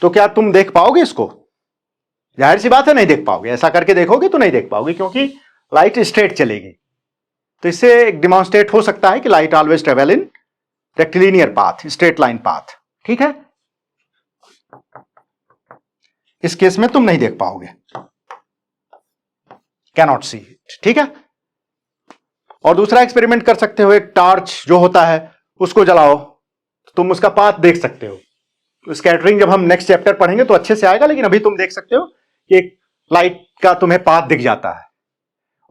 तो क्या तुम देख पाओगे इसको? जाहिर सी बात है नहीं देख पाओगे, ऐसा करके देखोगे तो नहीं देख पाओगे क्योंकि लाइट स्ट्रेट चलेगी। तो इससे एक डिमॉन्स्ट्रेट हो सकता है कि light always travel in rectilinear path, straight line path, ठीक है। इस केस में तुम नहीं देख पाओगे, कैनॉट सी इट, ठीक है। और दूसरा एक्सपेरिमेंट कर सकते हो, एक टॉर्च जो होता है उसको जलाओ, तुम उसका पाथ देख सकते हो। तो स्कैटरिंग जब हम नेक्स्ट चैप्टर पढ़ेंगे तो अच्छे से आएगा, लेकिन अभी तुम देख सकते हो कि एक लाइट का तुम्हें पाथ दिख जाता है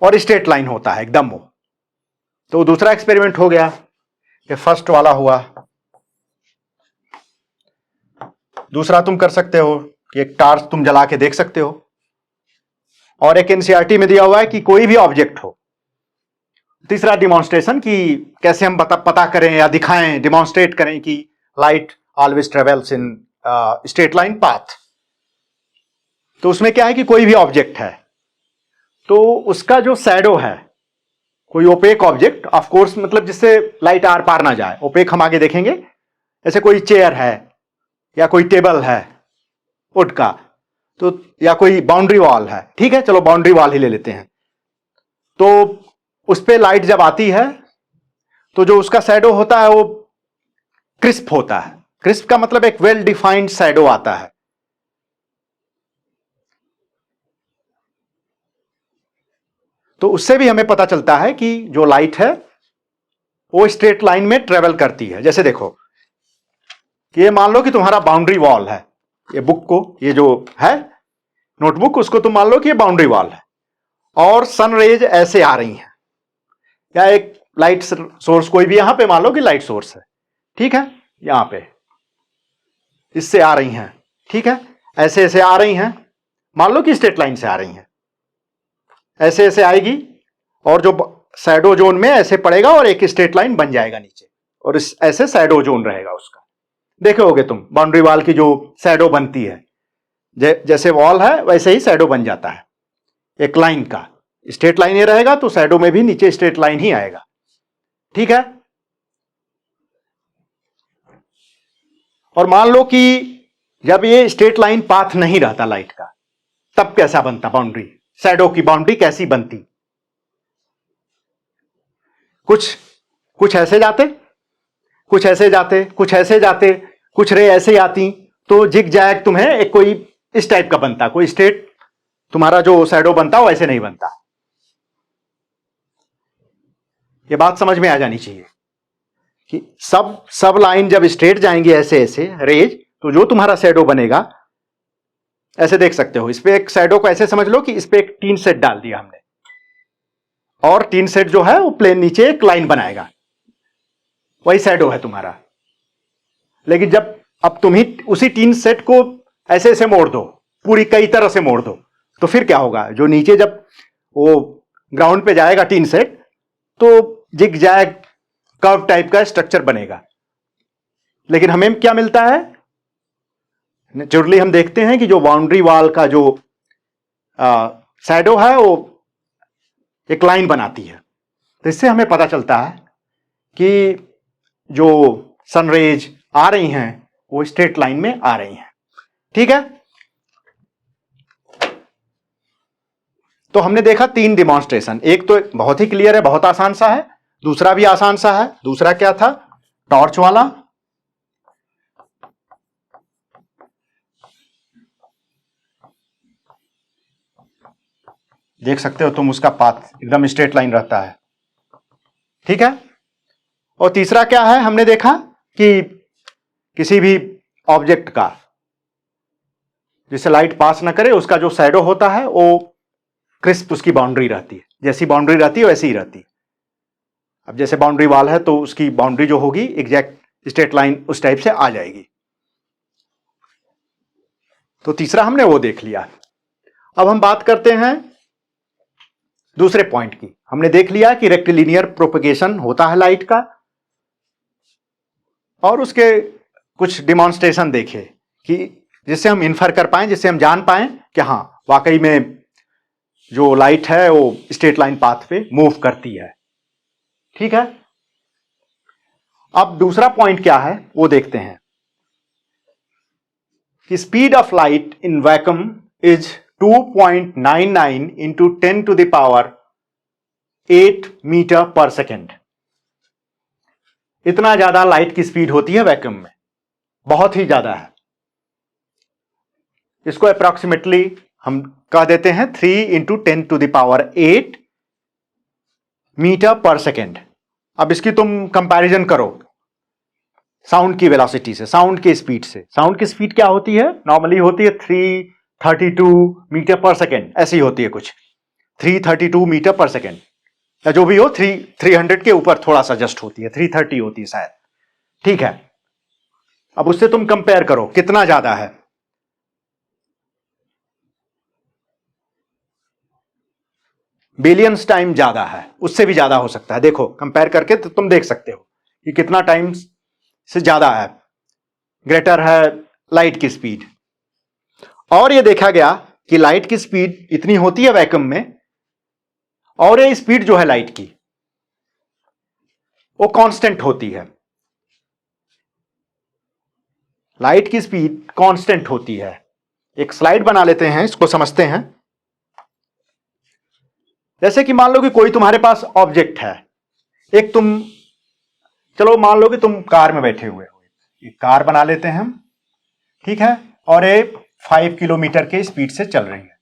और स्ट्रेट लाइन होता है एकदम वो। तो दूसरा एक्सपेरिमेंट हो गया, ये फर्स्ट वाला हुआ। दूसरा तुम कर सकते हो कि एक टॉर्च तुम जला के देख सकते हो, और एक एनसीईआरटी में दिया हुआ है कि कोई भी ऑब्जेक्ट हो। तीसरा डिमॉन्स्ट्रेशन कि कैसे हम पता करें या दिखाएं, डिमॉन्स्ट्रेट करें कि light always travels in straight line path. तो उसमें क्या है कि कोई भी ऑब्जेक्ट है तो उसका जो शैडो है, कोई ओपेक ऑब्जेक्ट, ऑफ कोर्स मतलब जिससे लाइट आर पार ना जाए, ओपेक हम आगे देखेंगे। ऐसे कोई चेयर है या कोई टेबल है वुड का, तो या कोई बाउंड्री वॉल है, ठीक है, चलो बाउंड्री वॉल ही ले लेते हैं। तो उस पर लाइट जब आती है तो जो उसका शैडो होता है वो क्रिस्प होता है। क्रिस्प का मतलब एक वेल डिफाइंड शैडो आता है। तो उससे भी हमें पता चलता है कि जो लाइट है वो स्ट्रेट लाइन में ट्रेवल करती है। जैसे देखो कि ये मान लो कि तुम्हारा बाउंड्री वॉल है, ये बुक को, ये जो है नोटबुक, उसको तुम मान लो कि ये बाउंड्री वॉल है और सन रेज ऐसे आ रही हैं, या एक लाइट सोर्स कोई भी यहां पे मान लो कि लाइट सोर्स है, ठीक है, यहां पे इससे आ रही हैं, ठीक है, ऐसे ऐसे आ रही हैं, मान लो कि स्ट्रेट लाइन से आ रही हैं, ऐसे ऐसे आएगी और जो शैडो जोन में ऐसे पड़ेगा और एक स्ट्रेट लाइन बन जाएगा नीचे, और इस ऐसे शैडो जोन रहेगा उसका। देखे होगे तुम बाउंड्री वॉल की जो शैडो बनती है, जैसे वॉल है वैसे ही शैडो बन जाता है एक लाइन का। स्ट्रेट लाइन ये रहेगा तो शैडो में भी नीचे स्ट्रेट लाइन ही आएगा, ठीक है। और मान लो कि जब ये स्ट्रेट लाइन पाथ नहीं रहता लाइट का, तब कैसा बनता बाउंड्री, शैडो की बाउंड्री कैसी बनती? कुछ ऐसे जाते, कुछ ऐसे जाते, कुछ ऐसे जाते, कुछ रे ऐसे आती, तो जिग जैग तुम्हें एक कोई इस टाइप का बनता, कोई स्ट्रेट तुम्हारा जो शैडो बनता वो ऐसे नहीं बनता। ये बात समझ में आ जानी चाहिए कि सब लाइन जब स्ट्रेट जाएंगी ऐसे ऐसे रेज, तो जो तुम्हारा शैडो बनेगा ऐसे देख सकते हो। इस पे एक शैडो को ऐसे समझ लो कि इस पे एक 3 सेट डाल दिया हमने, और 3 सेट जो है वो प्लेन नीचे एक लाइन बनाएगा, वही शैडो है तुम्हारा। लेकिन जब अब तुम ही उसी 3 सेट को ऐसे ऐसे मोड़ दो, पूरी कई तरह से मोड़ दो, तो फिर क्या होगा, जो नीचे जब वो ग्राउंड पे जाएगा 3 सेट, तो जिग जैग कर्व टाइप का स्ट्रक्चर बनेगा। लेकिन हमें क्या मिलता है, नेचुरली हम देखते हैं कि जो बाउंड्री वॉल का जो शैडो है वो एक लाइन बनाती है। तो इससे हमें पता चलता है कि जो सनरेज आ रही हैं वो स्ट्रेट लाइन में आ रही हैं, ठीक है। तो हमने देखा 3 डिमॉन्स्ट्रेशन, एक तो बहुत ही क्लियर है, बहुत आसान सा है, दूसरा भी आसान सा है। दूसरा क्या था, टॉर्च वाला, देख सकते हो तुम उसका पाथ एकदम स्ट्रेट लाइन रहता है, ठीक है। और तीसरा क्या है, हमने देखा कि किसी भी ऑब्जेक्ट का जिससे लाइट पास ना करे उसका जो शैडो होता है वो क्रिस्प उसकी बाउंड्री रहती है, जैसी बाउंड्री रहती है वैसी ही रहती है। अब जैसे बाउंड्री वॉल है तो उसकी बाउंड्री जो होगी एग्जैक्ट स्ट्रेट लाइन उस टाइप से आ जाएगी। तो तीसरा हमने वो देख लिया। अब हम बात करते हैं दूसरे पॉइंट की। हमने देख लिया कि रेक्टिलिनियर प्रोपगेशन होता है लाइट का, और उसके कुछ डिमॉन्स्ट्रेशन देखे कि जिससे हम इन्फर कर पाए, जिससे हम जान पाए कि हाँ वाकई में जो लाइट है वो स्ट्रेट लाइन पाथ पे मूव करती है, ठीक है। अब दूसरा पॉइंट क्या है वो देखते हैं कि speed of light in vacuum is 2.99 into 10 to the power 8 metre per second. इतना ज्यादा लाइट की स्पीड होती है वैक्यूम में, बहुत ही ज्यादा है। इसको अप्रॉक्सीमेटली हम कह देते हैं 3 into 10 to the power 8 metre per second. अब इसकी तुम कंपैरिजन करो साउंड की वेलोसिटी से, साउंड की स्पीड से। साउंड की स्पीड क्या होती है, नॉर्मली होती है 332 मीटर पर सेकेंड, ऐसी होती है कुछ 332 मीटर पर सेकेंड, या जो भी हो 300 के ऊपर थोड़ा सा जस्ट होती है, 330 होती है शायद, ठीक है। अब उससे तुम कंपेयर करो कितना ज्यादा है, बिलियंस टाइम ज्यादा है, उससे भी ज्यादा हो सकता है। देखो कंपेयर करके तो तुम देख सकते हो कि कितना टाइम से ज्यादा है, ग्रेटर है लाइट की स्पीड। और यह देखा गया कि लाइट की स्पीड इतनी होती है वैक्यूम में, और ये स्पीड जो है लाइट की वो कांस्टेंट होती है। लाइट की स्पीड कांस्टेंट होती है। एक स्लाइड बना लेते हैं, इसको समझते हैं। जैसे कि मान लो कि कोई तुम्हारे पास ऑब्जेक्ट है, एक तुम चलो मान लो कि तुम कार में बैठे हुए हो, एक कार बना लेते हैं हम, ठीक है, और ये 5 किलोमीटर के स्पीड से चल रही है,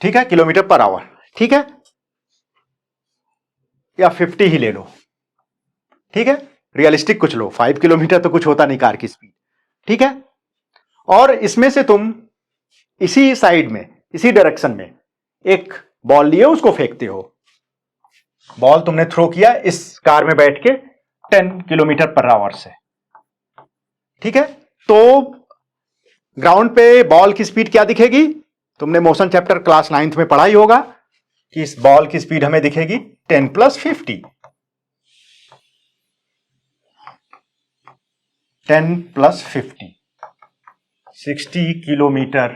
ठीक है, किलोमीटर पर आवर, ठीक है, या 50 ही ले लो, ठीक है, रियलिस्टिक कुछ लो, 5 किलोमीटर तो कुछ होता नहीं कार की स्पीड, ठीक है। और इसमें से तुम इसी साइड में, इसी डायरेक्शन में एक बॉल लिए उसको फेंकते हो, बॉल तुमने थ्रो किया इस कार में बैठ के 10 किलोमीटर पर आवर से, ठीक है। तो ग्राउंड पे बॉल की स्पीड क्या दिखेगी, तुमने मोशन चैप्टर क्लास 9th में पढ़ा ही होगा कि इस बॉल की स्पीड हमें दिखेगी 10 + 50, 10 + 50, 60 किलोमीटर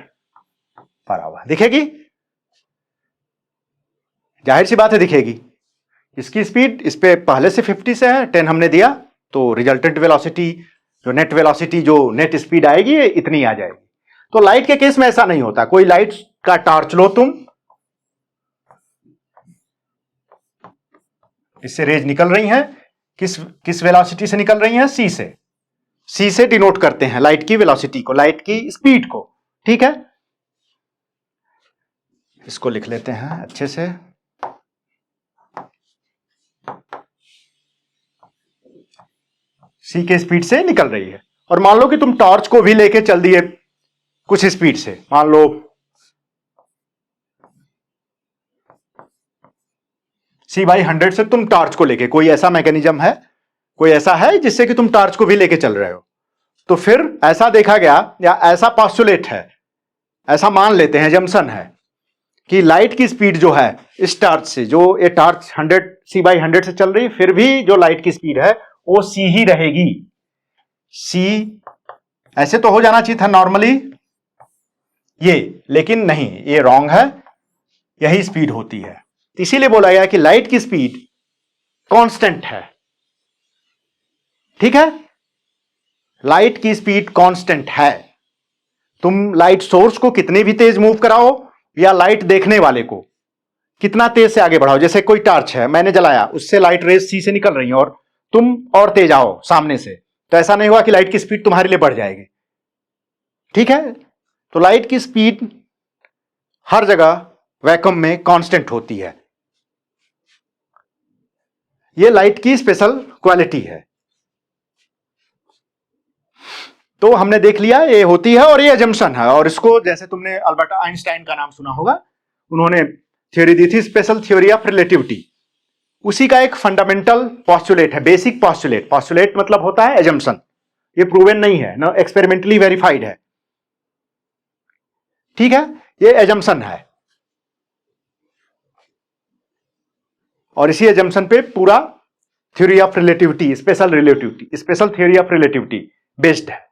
पर आवर दिखेगी, जाहिर सी बात है दिखेगी। इसकी स्पीड इस पे पहले से 50 से है, 10 हमने दिया, तो रिजल्टेंट वेलोसिटी, जो नेट वेलोसिटी, जो नेट स्पीड आएगी ये इतनी आ जाएगी। तो लाइट के केस में ऐसा नहीं होता, कोई लाइट का टॉर्च लो तुम, इससे रेज निकल रही हैं, किस वेलोसिटी से निकल रही हैं, सी से डिनोट करते हैं लाइट की वेलोसिटी को, लाइट की स्पीड को, ठीक है। इसको लिख लेते हैं अच्छे से, सी के स्पीड से निकल रही है। और मान लो कि तुम टॉर्च को भी लेके चल दिए कुछ स्पीड से, मान लो C/100 से तुम टॉर्च को लेके, कोई ऐसा मैकेनिज्म है, कोई ऐसा है जिससे कि तुम टॉर्च को भी लेके चल रहे हो, तो फिर ऐसा देखा गया, या ऐसा पॉस्टुलेट है, ऐसा मान लेते हैं, जम्पशन है कि लाइट की स्पीड जो है इस टॉर्च से, जो ये टॉर्च 100 C/100 से चल रही है, फिर भी जो लाइट की स्पीड है वो C ही रहेगी। C ऐसे तो हो जाना चाहिए था नॉर्मली ये, लेकिन नहीं, ये रॉन्ग है, यही स्पीड होती है। इसीलिए बोला गया कि लाइट की स्पीड कांस्टेंट है, ठीक है, लाइट की स्पीड कांस्टेंट है। तुम लाइट सोर्स को कितनी भी तेज मूव कराओ, या लाइट देखने वाले को कितना तेज से आगे बढ़ाओ, जैसे कोई टॉर्च है मैंने जलाया, उससे लाइट रेज सी से निकल रही है और तुम और तेज आओ सामने से, तो ऐसा नहीं हुआ कि लाइट की स्पीड तुम्हारे लिए बढ़ जाएगी, ठीक है। तो लाइट की स्पीड हर जगह वैक्यूम में कांस्टेंट होती है, ये लाइट की स्पेशल क्वालिटी है। तो हमने देख लिया ये होती है और ये एजम्पशन है, और इसको जैसे तुमने अल्बर्ट आइंस्टाइन का नाम सुना होगा, उन्होंने थ्योरी दी थी स्पेशल थ्योरी ऑफ रिलेटिविटी, उसी का एक फंडामेंटल पॉस्टुलेट है, बेसिक पॉस्टुलेट, पॉस्टुलेट मतलब होता है एजम्पशन, ये प्रूवन नहीं है ना, एक्सपेरिमेंटली वेरीफाइड है, ठीक है, ये एजम्पशन है, और इसी एजम्पशन पे पूरा theory of relativity, special theory of relativity based है।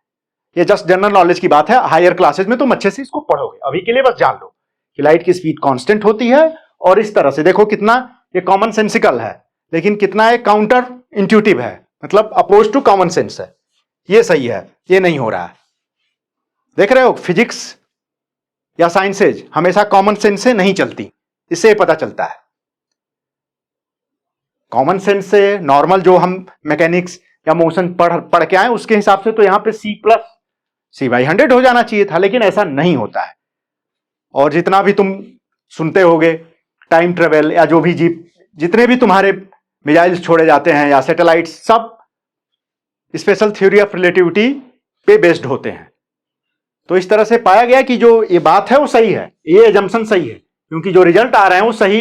ये जस्ट जनरल नॉलेज की बात है, हायर क्लासेस में तुम अच्छे से इसको पढ़ोगे, अभी के लिए बस जान लो कि लाइट की स्पीड कांस्टेंट होती है, और इस तरह से देखो कितना ये कॉमन सेंसिकल है, लेकिन कितना ये काउंटर इंट्यूटिव है, मतलब अपोज टू कॉमन सेंस है, ये सही है, ये नहीं हो रहा है। देख रहे हो, फिजिक्स या साइंसेज हमेशा कॉमन सेंस से नहीं चलती, इससे पता चलता है। कॉमन सेंस से नॉर्मल जो हम मैकेनिक्स या मोशन पढ़ के आए उसके हिसाब से तो यहां पे C/100 हो जाना चाहिए था, लेकिन ऐसा नहीं होता है। और जितना भी तुम सुनते होगे टाइम ट्रेवल या जो भी जितने भी तुम्हारे मिसाइल्स छोड़े जाते हैं या सैटेलाइट्स, सब स्पेशल थ्योरी ऑफ रिलेटिविटी पे बेस्ड होते हैं। तो इस तरह से पाया गया कि जो ये बात है वो सही है, ये एजम्पशन सही है, क्योंकि जो रिजल्ट आ रहे हैं वो सही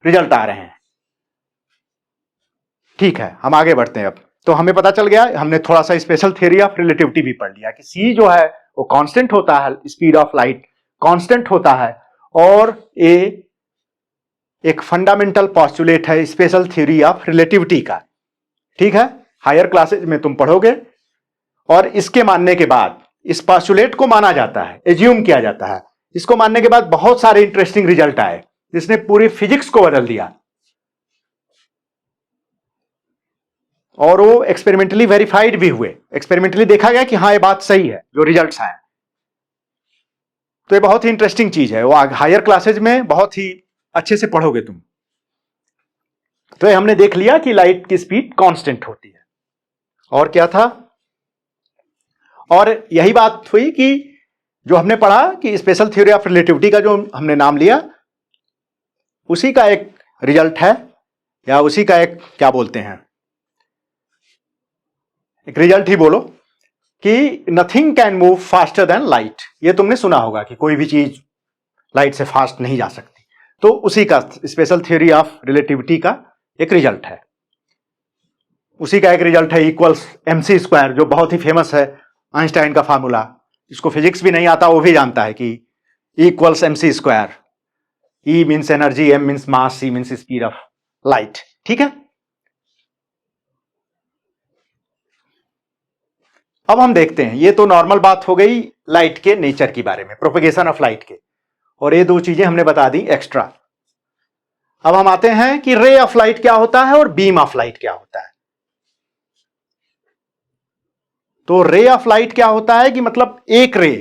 रिजल्ट आ रहे हैं, ठीक है। हम आगे बढ़ते हैं अब, तो हमें पता चल गया, हमने थोड़ा सा स्पेशल थ्योरी ऑफ रिलेटिविटी भी पढ़ लिया कि सी जो है वो कांस्टेंट होता है, स्पीड ऑफ लाइट कांस्टेंट होता है, और ये एक फंडामेंटल पॉस्टुलेट है स्पेशल थ्योरी ऑफ रिलेटिविटी का, ठीक है, हायर क्लासेज में तुम पढ़ोगे। और इसके मानने के बाद, इस पॉस्टुलेट को माना जाता है, एज्यूम किया जाता है, इसको मानने के बाद बहुत सारे इंटरेस्टिंग रिजल्ट आए जिसने पूरी फिजिक्स को बदल दिया, और वो एक्सपेरिमेंटली वेरीफाइड भी हुए, एक्सपेरिमेंटली देखा गया कि हाँ ये बात सही है जो रिजल्ट्स आए। तो ये बहुत ही इंटरेस्टिंग चीज है, वो हायर क्लासेज में बहुत ही अच्छे से पढ़ोगे तुम। तो ये हमने देख लिया कि लाइट की स्पीड कांस्टेंट होती है। और क्या था, और यही बात हुई कि जो हमने पढ़ा कि स्पेशल थ्योरी ऑफ रिलेटिविटी का जो हमने नाम लिया, उसी का एक रिजल्ट है, या उसी का एक क्या बोलते हैं, एक रिजल्ट ही बोलो, कि nothing can move faster than light. ये तुमने सुना होगा कि कोई भी चीज लाइट से फास्ट नहीं जा सकती। तो उसी का स्पेशल थ्योरी ऑफ रिलेटिविटी का एक रिजल्ट है। उसी का एक रिजल्ट है इक्वल्स mc स्क्वायर, जो बहुत ही फेमस है, आइंस्टाइन का फार्मूला। इसको फिजिक्स भी नहीं आता वो भी जानता है कि equals mc square. E means energy, m means mass, c means speed of light. ठीक है, अब हम देखते हैं, ये तो नॉर्मल बात हो गई लाइट के नेचर के बारे में, प्रोपेगेशन ऑफ लाइट के, और ये दो चीजें हमने बता दी एक्स्ट्रा। अब हम आते हैं कि रे ऑफ लाइट क्या होता है और बीम ऑफ लाइट क्या होता है। तो रे ऑफ लाइट क्या होता है कि मतलब एक रे,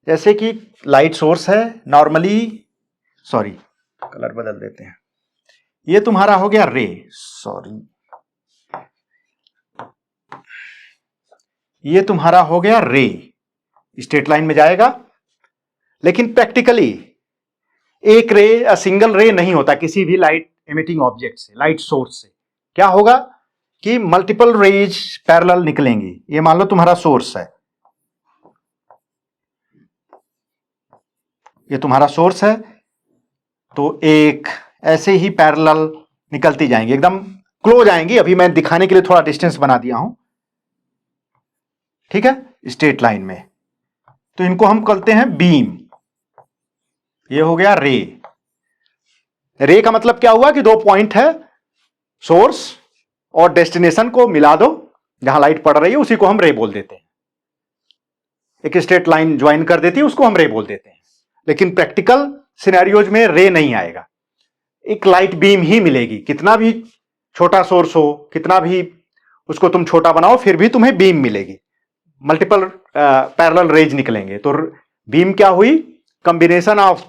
जैसे कि लाइट सोर्स है नॉर्मली, सॉरी कलर बदल देते हैं, ये तुम्हारा हो गया रे, सॉरी ये तुम्हारा हो गया रे, स्ट्रेट लाइन में जाएगा। लेकिन प्रैक्टिकली एक रे, सिंगल रे नहीं होता किसी भी लाइट एमिटिंग ऑब्जेक्ट से, लाइट सोर्स से। क्या होगा कि मल्टीपल रेज पैरेलल निकलेंगी। ये मान लो तुम्हारा सोर्स है, ये तुम्हारा सोर्स है, तो एक ऐसे ही पैरेलल निकलती जाएंगी, एकदम क्लोज आएंगी। अभी मैं दिखाने के लिए थोड़ा डिस्टेंस बना दिया हूं, ठीक है, स्ट्रेट लाइन में। तो इनको हम कहते हैं बीम। ये हो गया रे। रे का मतलब क्या हुआ कि दो पॉइंट है, सोर्स और डेस्टिनेशन को मिला दो, जहां लाइट पड़ रही है उसी को हम रे बोल देते हैं। एक स्ट्रेट लाइन ज्वाइन कर देती है, उसको हम रे बोल देते हैं। लेकिन प्रैक्टिकल सिनेरियोज में रे नहीं आएगा, एक लाइट बीम ही मिलेगी। कितना भी छोटा सोर्स हो, कितना भी उसको तुम छोटा बनाओ, फिर भी तुम्हें बीम मिलेगी। मल्टीपल पैरेलल रेज निकलेंगे। तो बीम क्या हुई, combination of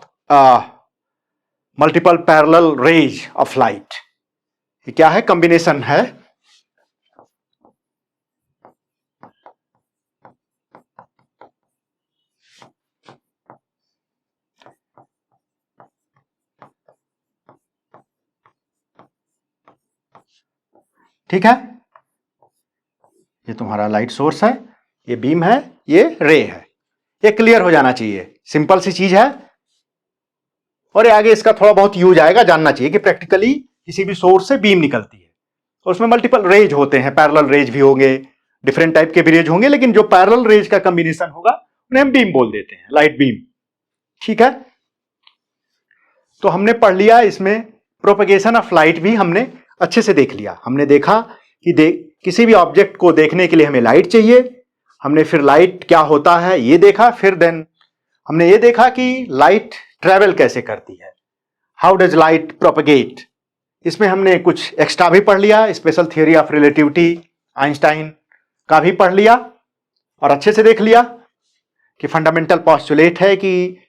multiple parallel raise of light. ये क्या है, कॉम्बिनेशन है। ठीक है, ये तुम्हारा लाइट सोर्स है, ये बीम है, ये रे है। ये क्लियर हो जाना चाहिए, सिंपल सी चीज है। और ये आगे इसका थोड़ा बहुत यूज आएगा, जानना चाहिए कि प्रैक्टिकली किसी भी सोर्स से बीम निकलती है और उसमें मल्टीपल रेज होते हैं, पैरेलल रेज भी होंगे, डिफरेंट टाइप के भी रेज होंगे, लेकिन जो पैरेलल रेज का कॉम्बिनेशन होगा उन्हें हम बीम बोल देते हैं, लाइट बीम। ठीक है, तो हमने पढ़ लिया, इसमें प्रोपेगेशन ऑफ लाइट भी हमने अच्छे से देख लिया। हमने देखा कि किसी भी ऑब्जेक्ट को देखने के लिए हमें लाइट चाहिए। हमने फिर लाइट क्या होता है ये देखा। फिर देन हमने ये देखा कि लाइट ट्रेवल कैसे करती है, हाउ डज लाइट प्रोपेगेट। इसमें हमने कुछ एक्स्ट्रा भी पढ़ लिया, special theory of relativity Einstein का भी पढ़ लिया और अच्छे से देख लिया कि फंडामेंटल पॉस्टुलेट है, कि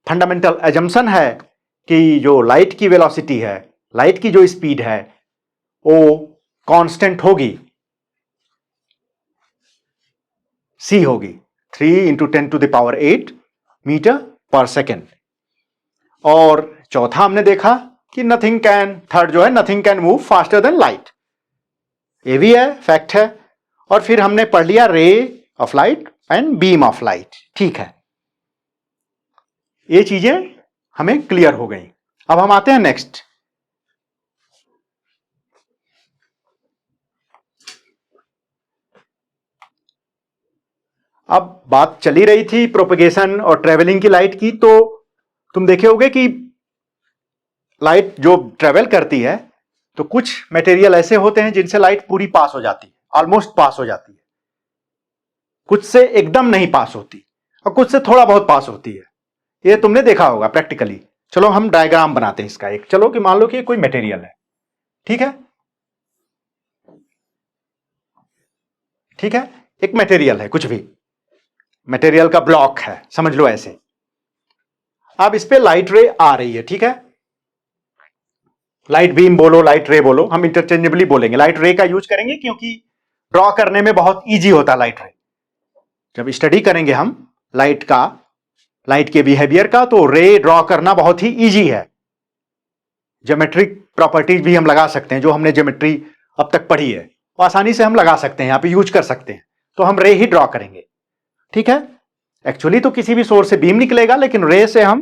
फंडामेंटल एजम्पशन है कि जो लाइट की वेलोसिटी है, लाइट की जो स्पीड है, वो कांस्टेंट होगी, c होगी 3 × 10⁸ मीटर पर सेकेंड। और चौथा हमने देखा कि नथिंग कैन, थर्ड जो है, nothing can move faster than light. ये भी है, फैक्ट है। और फिर हमने पढ़ लिया ray of light and beam of light. ठीक है, ये चीजें हमें क्लियर हो गई। अब हम आते हैं नेक्स्ट। अब बात चली रही थी प्रोपेगेशन और ट्रेवलिंग की लाइट की, तो तुम देखे होगे कि लाइट जो ट्रेवल करती है, तो कुछ मटेरियल ऐसे होते हैं जिनसे लाइट पूरी पास हो जाती है, ऑलमोस्ट पास हो जाती है। कुछ से एकदम नहीं पास होती और कुछ से थोड़ा बहुत पास होती है। ये तुमने देखा होगा प्रैक्टिकली। चलो हम डायग्राम बनाते हैं इसका एक। चलो कि मान लो कि कोई मटेरियल है, ठीक है, ठीक है, एक मटेरियल है, कुछ भी मटेरियल का ब्लॉक है, समझ लो ऐसे। अब इस पे लाइट रे आ रही है, ठीक है। लाइट बीम बोलो, लाइट रे बोलो, हम इंटरचेंजेबली बोलेंगे। लाइट रे का यूज करेंगे क्योंकि ड्रॉ करने में बहुत इजी होता है लाइट रे। जब स्टडी करेंगे हम लाइट का, लाइट के बिहेवियर का, तो रे ड्रॉ करना बहुत ही इजी है। ज्योमेट्रिक प्रॉपर्टीज भी हम लगा सकते हैं, जो हमने ज्योमेट्री अब तक पढ़ी है वो आसानी से हम लगा सकते हैं, यहां पे यूज कर सकते हैं। तो हम रे ही ड्रॉ करेंगे, ठीक है। एक्चुअली तो किसी भी सोर्स से बीम निकलेगा, लेकिन रे से हम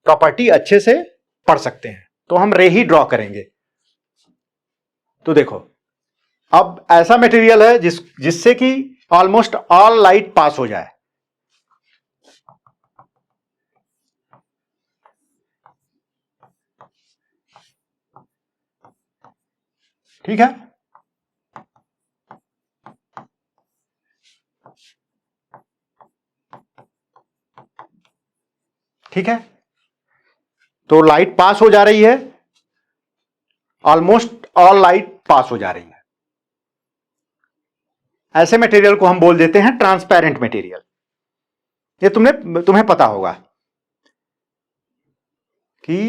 प्रॉपर्टी अच्छे से पढ़ सकते हैं, तो हम रे ही ड्रॉ करेंगे। तो देखो, अब ऐसा मटेरियल है जिससे कि ऑलमोस्ट ऑल लाइट पास हो जाए, ठीक है। ठीक है, तो लाइट पास हो जा रही है, ऑलमोस्ट ऑल लाइट पास हो जा रही है। ऐसे मटेरियल को हम बोल देते हैं ट्रांसपेरेंट मटेरियल। ये तुम्हें पता होगा कि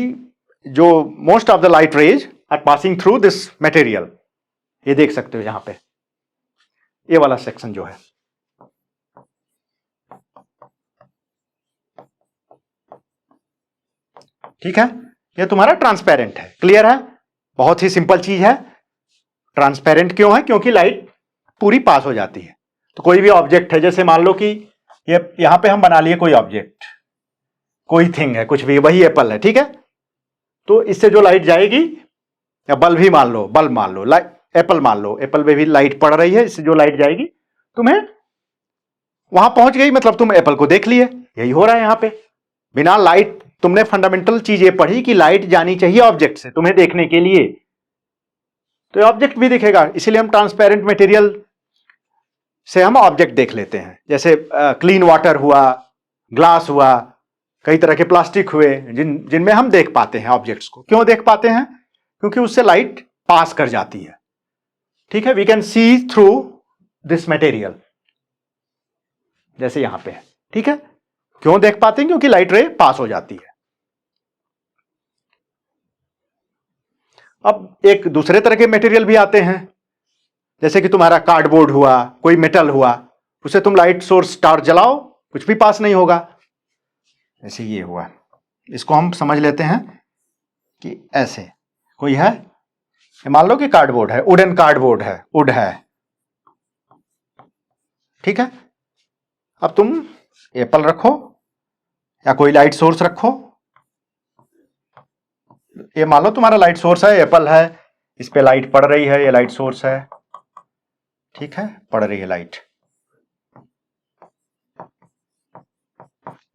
जो most of the light rays are passing through this material. ये देख सकते हो यहां पे, ये वाला सेक्शन जो है, ठीक है। ये तुम्हारा ट्रांसपेरेंट है, क्लियर है, बहुत ही सिंपल चीज है। ट्रांसपेरेंट क्यों है? क्योंकि लाइट पूरी पास हो जाती है। तो कोई भी ऑब्जेक्ट है, जैसे मान लो कि ये यहां पे हम बना लिए कोई ऑब्जेक्ट, कोई थिंग है, कुछ भी, वही एप्पल है, ठीक है। तो इससे जो लाइट जाएगी, या बल्ब ही मान लो, बल्ब मान लो, एप्पल मान लो, एप्पल में भी लाइट पड़ रही है, इससे जो लाइट जाएगी तुम्हें वहां पहुंच गई, मतलब तुम एप्पल को देख लिए। यही हो रहा है यहां पे। बिना लाइट, तुमने फंडामेंटल चीज ये पढ़ी कि लाइट जानी चाहिए ऑब्जेक्ट से तुम्हें देखने के लिए, तो ऑब्जेक्ट भी दिखेगा। इसीलिए हम ट्रांसपेरेंट मटेरियल से हम ऑब्जेक्ट देख लेते हैं। जैसे क्लीन वाटर हुआ, ग्लास हुआ, कई तरह के प्लास्टिक हुए, जिनमें हम देख पाते हैं ऑब्जेक्ट्स को। क्यों देख पाते हैं? क्योंकि उससे लाइट पास कर जाती है, ठीक है। We can see through this material, जैसे यहां पे है, ठीक है। क्यों देख पाते हैं? क्योंकि लाइट रे पास हो जाती है। अब एक दूसरे तरह के मटेरियल भी आते हैं, जैसे कि तुम्हारा कार्डबोर्ड हुआ, कोई मेटल हुआ, उसे तुम लाइट सोर्स टॉर्च जलाओ, कुछ भी पास नहीं होगा। जैसे ये हुआ, इसको हम समझ लेते हैं कि ऐसे कोई है, मान लो कि कार्डबोर्ड है, वुडन कार्डबोर्ड है, वुड है, ठीक है। अब तुम एप्पल रखो या कोई लाइट सोर्स रखो, ये मान लो तुम्हारा लाइट सोर्स है, एप्पल है, इस पे लाइट पड़ रही है, ये लाइट सोर्स है, ठीक है, पड़ रही है लाइट,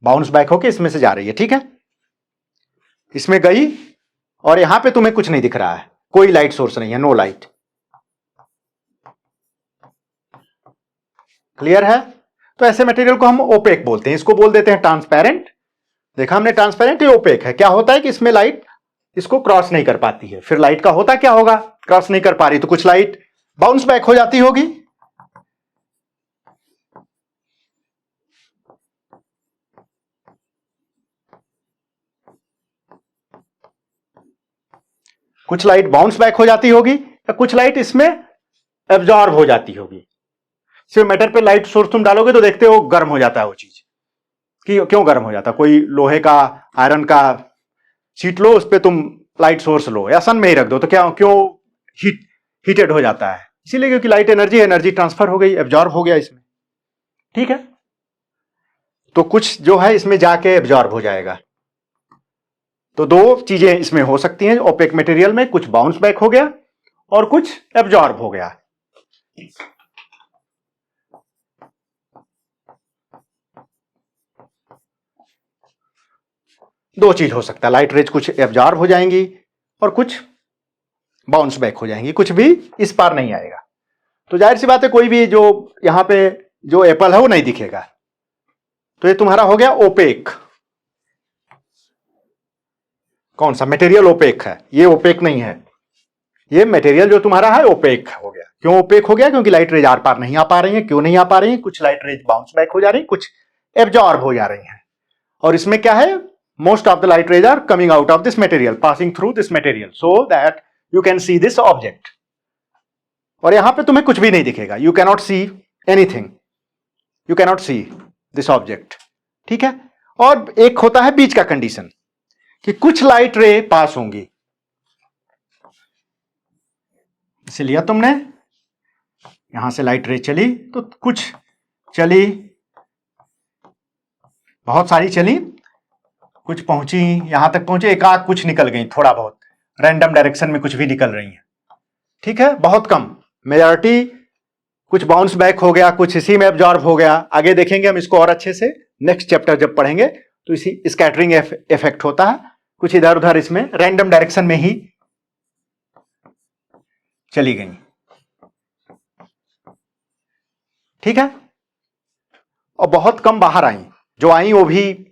बाउंस बैक होके इसमें से जा रही है, ठीक है। इसमें गई और यहां पे तुम्हें कुछ नहीं दिख रहा है, कोई लाइट सोर्स नहीं है, नो लाइट, क्लियर है। तो ऐसे मटेरियल को हम ओपेक बोलते हैं, इसको बोल देते हैं ट्रांसपेरेंट। देखा हमने, ट्रांसपेरेंट या ओपेक है। क्या होता है कि इसमें लाइट इसको क्रॉस नहीं कर पाती है। फिर लाइट का होता क्या होगा? क्रॉस नहीं कर पा रही तो कुछ लाइट बाउंस बैक हो जाती होगी, कुछ लाइट बाउंस बैक हो जाती होगी, या कुछ लाइट इसमें एब्जॉर्ब हो जाती होगी। सिर्फ मैटर पे लाइट सोर्स तुम डालोगे तो देखते हो गर्म हो जाता है वो चीज। क्यों गर्म हो जाता? कोई लोहे का, आयरन का शीट लो, उस पर तुम लाइट सोर्स लो या सन में ही रख दो, तो क्या क्यों हीटेड हो जाता है? इसीलिए क्योंकि लाइट एनर्जी ट्रांसफर हो गई, एब्जॉर्ब हो गया इसमें, ठीक है। तो कुछ जो है इसमें जाके एब्जॉर्ब हो जाएगा। तो दो चीजें इसमें हो सकती हैं ओपेक मटेरियल में, कुछ बाउंस बैक हो गया और कुछ एब्जॉर्ब हो गया। दो चीज हो सकता है, लाइट रेज कुछ एब्जॉर्ब हो जाएंगी और कुछ बाउंस बैक हो जाएंगी, कुछ भी इस पार नहीं आएगा। तो जाहिर सी बात है, कोई भी जो यहां पे जो एप्पल है वो नहीं दिखेगा। तो ये तुम्हारा हो गया ओपेक। कौन सा मटेरियल ओपेक है? ये ओपेक नहीं है, ये मटेरियल जो तुम्हारा है ओपेक हो गया। क्यों ओपेक हो गया? क्योंकि लाइट रेज आर पार नहीं आ पा रही है। क्यों नहीं आ पा रही है? कुछ लाइट रेज बाउंस बैक हो जा रही है, कुछ एब्जॉर्ब हो जा रही है। और इसमें क्या है? most of the light rays are coming out of this material, passing through this material, so that you can see this object. और यहां पे तुम्हें कुछ भी नहीं दिखेगा, you cannot see anything, you cannot see this object. ठीक है। और एक होता है बीच का कंडीशन कि कुछ लाइट रे पास होंगी, इसे लिया तुमने, यहां से लाइट रे चली तो कुछ चली, बहुत सारी चली, कुछ पहुंची, यहां तक पहुंचे, एक आध कुछ निकल गई, थोड़ा बहुत रैंडम डायरेक्शन में कुछ भी निकल रही हैं। ठीक है, बहुत कम, मेजॉरिटी कुछ बाउंस बैक हो गया, कुछ इसी में एब्जॉर्ब हो गया। आगे देखेंगे हम इसको और अच्छे से, नेक्स्ट चैप्टर जब पढ़ेंगे तो इसी स्कैटरिंग इफेक्ट होता है, कुछ इधर उधर इसमें रैंडम डायरेक्शन में ही चली गई। ठीक है, और बहुत कम बाहर आई, जो आई वो भी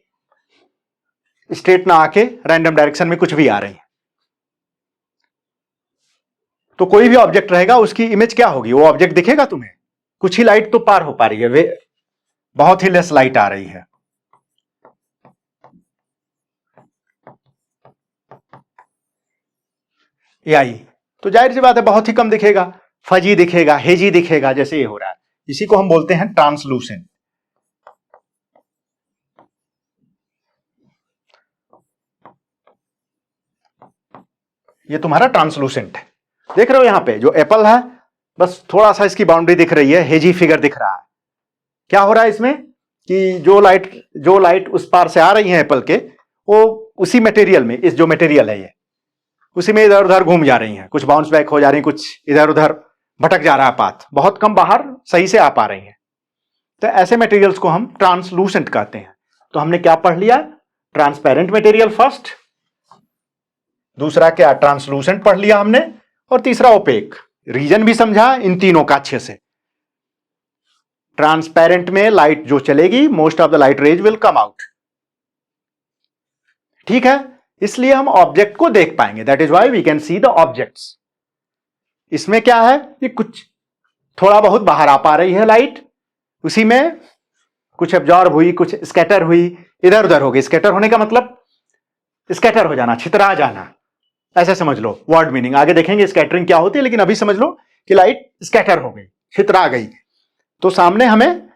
स्ट्रेट ना आके रैंडम डायरेक्शन में कुछ भी आ रही है। तो कोई भी ऑब्जेक्ट रहेगा उसकी इमेज क्या होगी, वो ऑब्जेक्ट दिखेगा तुम्हें, कुछ ही लाइट तो पार हो पा रही है, वे बहुत ही लेस लाइट आ रही है। आई तो जाहिर सी बात है बहुत ही कम दिखेगा, फजी दिखेगा, हेजी दिखेगा, जैसे ये हो रहा है, इसी को हम बोलते हैं ट्रांसलूसेंट। ये तुम्हारा ट्रांसलूसेंट है, देख रहे हो यहां पे जो एप्पल है, बस थोड़ा सा इसकी बाउंड्री दिख रही है, हेजी फिगर दिख रहा है। क्या हो रहा है इसमें कि जो लाइट उस पार से आ रही है एप्पल के, वो उसी मटेरियल में, इस जो मटेरियल है ये, उसी में इधर उधर घूम जा रही हैं, कुछ बाउंस बैक हो जा रही हैं, कुछ इधर उधर भटक जा रहा है पाथ, बहुत कम बाहर सही से आ पा रही हैं। तो ऐसे मटेरियल्स को हम ट्रांसलूसेंट कहते हैं। तो हमने क्या पढ़ लिया, ट्रांसपेरेंट मटेरियल फर्स्ट, दूसरा क्या ट्रांसलूसेंट पढ़ लिया हमने, और तीसरा ओपेक। रीजन भी समझा इन तीनों का अच्छे से। ट्रांसपेरेंट में लाइट जो चलेगी, most of the light rays will come out. ठीक है, इसलिए हम ऑब्जेक्ट को देख पाएंगे, that is why we can see the objects. इसमें क्या है कि कुछ थोड़ा बहुत बाहर आ पा रही है लाइट, उसी में कुछ एब्जॉर्ब हुई, कुछ स्कैटर हुई, इधर उधर हो गई। स्कैटर होने का मतलब स्कैटर हो जाना, छितरा जाना, ऐसे समझ लो वर्ड मीनिंग। आगे देखेंगे स्कैटरिंग क्या होती है, लेकिन अभी समझ लो कि लाइट स्कैटर हो गई, छितरा गई, तो सामने हमें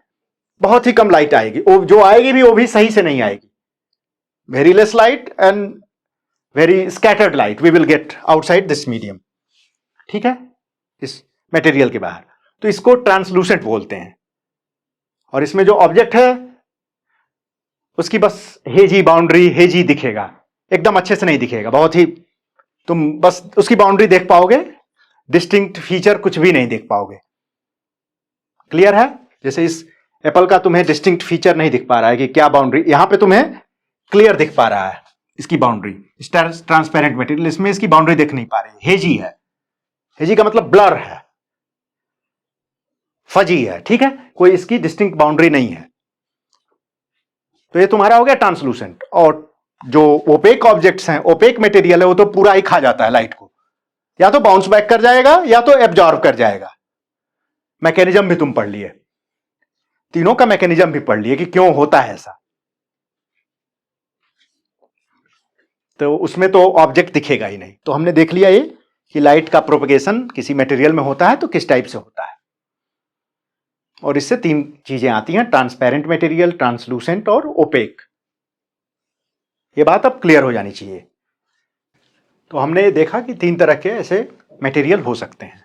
बहुत ही कम लाइट आएगी, जो आएगी भी वो भी सही से नहीं आएगी। Very less light and very scattered light we will get outside this medium. ठीक है, इस मटेरियल के बाहर, तो इसको ट्रांसलूसेंट बोलते हैं। और इसमें जो ऑब्जेक्ट है उसकी बस हेजी बाउंड्री, हेजी दिखेगा, एकदम अच्छे से नहीं दिखेगा, बहुत ही, तुम बस उसकी बाउंड्री देख पाओगे, डिस्टिंक्ट फीचर कुछ भी नहीं देख पाओगे। क्लियर है, जैसे इस एप्पल का तुम्हें डिस्टिंक्ट फीचर नहीं दिख पा रहा है कि क्या बाउंड्री, यहां पे तुम्हें क्लियर दिख पा रहा है इसकी बाउंड्री। ट्रांसपेरेंट मटेरियल, इसमें इसकी बाउंड्री दिख नहीं पा रही, हेजी है। हेजी का मतलब ब्लर है, फजी है। ठीक है, कोई इसकी डिस्टिंक्ट बाउंड्री नहीं है। तो ये तुम्हारा हो गया ट्रांसलूसेंट। और जो ओपेक ऑब्जेक्ट्स हैं, ओपेक मटेरियल है, वो तो पूरा ही खा जाता है लाइट को, या तो बाउंस बैक कर जाएगा या तो एब्जॉर्ब कर जाएगा। मैकेनिज्म भी तुम पढ़ लिए, तीनों का मैकेनिज्म भी पढ़ लिए कि क्यों होता है ऐसा। तो उसमें तो ऑब्जेक्ट दिखेगा ही नहीं। तो हमने देख लिया ये कि लाइट का प्रोपगेशन किसी मटेरियल में होता है तो किस टाइप से होता है। और इससे तीन चीजें आती हैं, ट्रांसपेरेंट मटेरियल, ट्रांसलूसेंट और ओपेक। ये बात अब क्लियर हो जानी चाहिए। तो हमने देखा कि तीन तरह के ऐसे मटेरियल हो सकते हैं।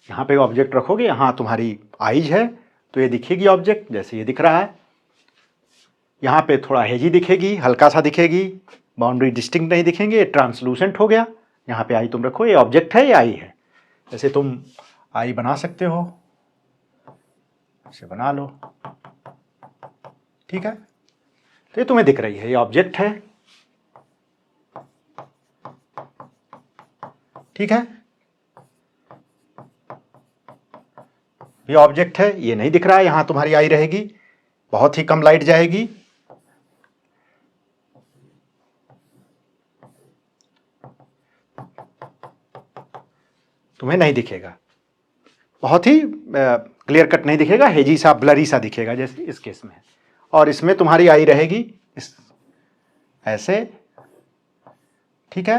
यहाँ पे ऑब्जेक्ट रखोगे, यहाँ तुम्हारी आइज है तो ये दिखेगी ऑब्जेक्ट, जैसे ये दिख रहा है। यहाँ पे थोड़ा हेजी दिखेगी, हल्का सा दिखेगी, बाउंड्री डिस्टिंक्ट नहीं दिखेंगे, ट्रांसलूसेंट हो गया। यहाँ पे आई तुम रखो, ये ऑब्जेक्ट है, ये आई है। जैसे तुम आई बना सकते हो, इसे बना लो। ठीक है, तो ये तुम्हें दिख रही है, ये ऑब्जेक्ट है। ठीक है, ये ऑब्जेक्ट है, ये नहीं दिख रहा है, यहां तुम्हारी आई रहेगी, बहुत ही कम लाइट जाएगी। तुम्हें नहीं दिखेगा, बहुत ही क्लियर कट नहीं दिखेगा, हेजी सा, ब्लरी सा दिखेगा, जैसे इस केस में। और इसमें तुम्हारी आई रहेगी, इस ऐसे, ठीक है।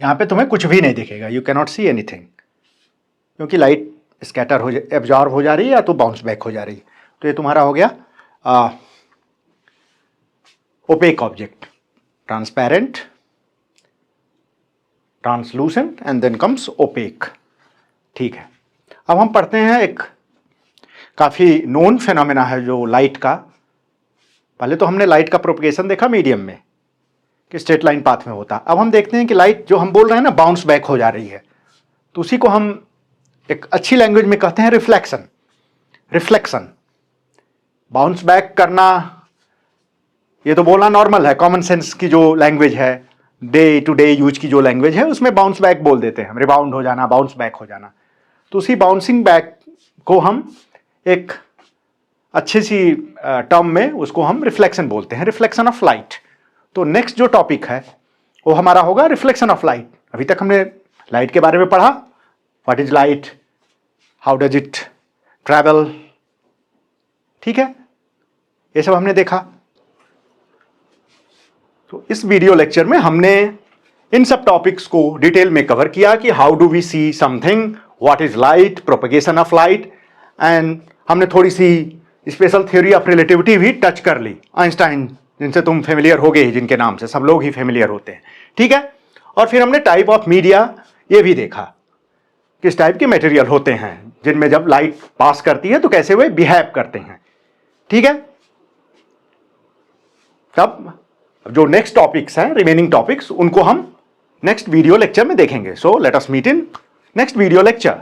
यहां पे तुम्हें कुछ भी नहीं दिखेगा, यू कैनॉट सी एनीथिंग, क्योंकि लाइट स्कैटर हो एब्जॉर्ब हो जा रही है या तो बाउंस बैक हो जा रही है। तो ये तुम्हारा हो गया opaque object, transparent, translucent and then comes opaque, ठीक है। अब हम पढ़ते हैं एक काफ़ी नोन फेनोमेना है जो लाइट का। पहले तो हमने लाइट का प्रोपगेशन देखा मीडियम में कि स्ट्रेट लाइन पाथ में होता। अब हम देखते हैं कि लाइट जो हम बोल रहे हैं ना बाउंस बैक हो जा रही है, तो उसी को हम एक अच्छी लैंग्वेज में कहते हैं रिफ्लेक्शन। रिफ्लेक्शन, बाउंस बैक करना, ये तो बोलना नॉर्मल है, कॉमन सेंस की जो लैंग्वेज है, डे टू डे यूज की जो लैंग्वेज है, उसमें बाउंस बैक बोल देते हैं हम, रिबाउंड हो जाना, बाउंस बैक हो जाना। तो उसी बाउंसिंग बैक को हम एक अच्छी सी टर्म में उसको हम रिफ्लेक्शन बोलते हैं, रिफ्लेक्शन ऑफ लाइट। तो नेक्स्ट जो टॉपिक है वो हमारा होगा रिफ्लेक्शन ऑफ लाइट। अभी तक हमने लाइट के बारे में पढ़ा, what is light, how does it travel, ठीक है, ये सब हमने देखा। तो इस वीडियो लेक्चर में हमने इन सब टॉपिक्स को डिटेल में कवर किया कि how do we see something, what is light, propagation of light, and हमने थोड़ी सी स्पेशल थ्योरी ऑफ रिलेटिविटी भी टच कर ली, आइंस्टाइन जिनसे तुम फेमिलियर हो गए, जिनके नाम से सब लोग ही फेमिलियर होते हैं, ठीक है। और फिर हमने टाइप ऑफ मीडिया ये भी देखा, किस टाइप के मटेरियल होते हैं जिनमें जब लाइट पास करती है तो कैसे वे बिहेव करते हैं, ठीक है। तब जो नेक्स्ट टॉपिक्स हैं, रिमेनिंग टॉपिक्स, उनको हम नेक्स्ट वीडियो लेक्चर में देखेंगे। So let us meet in next video lecture.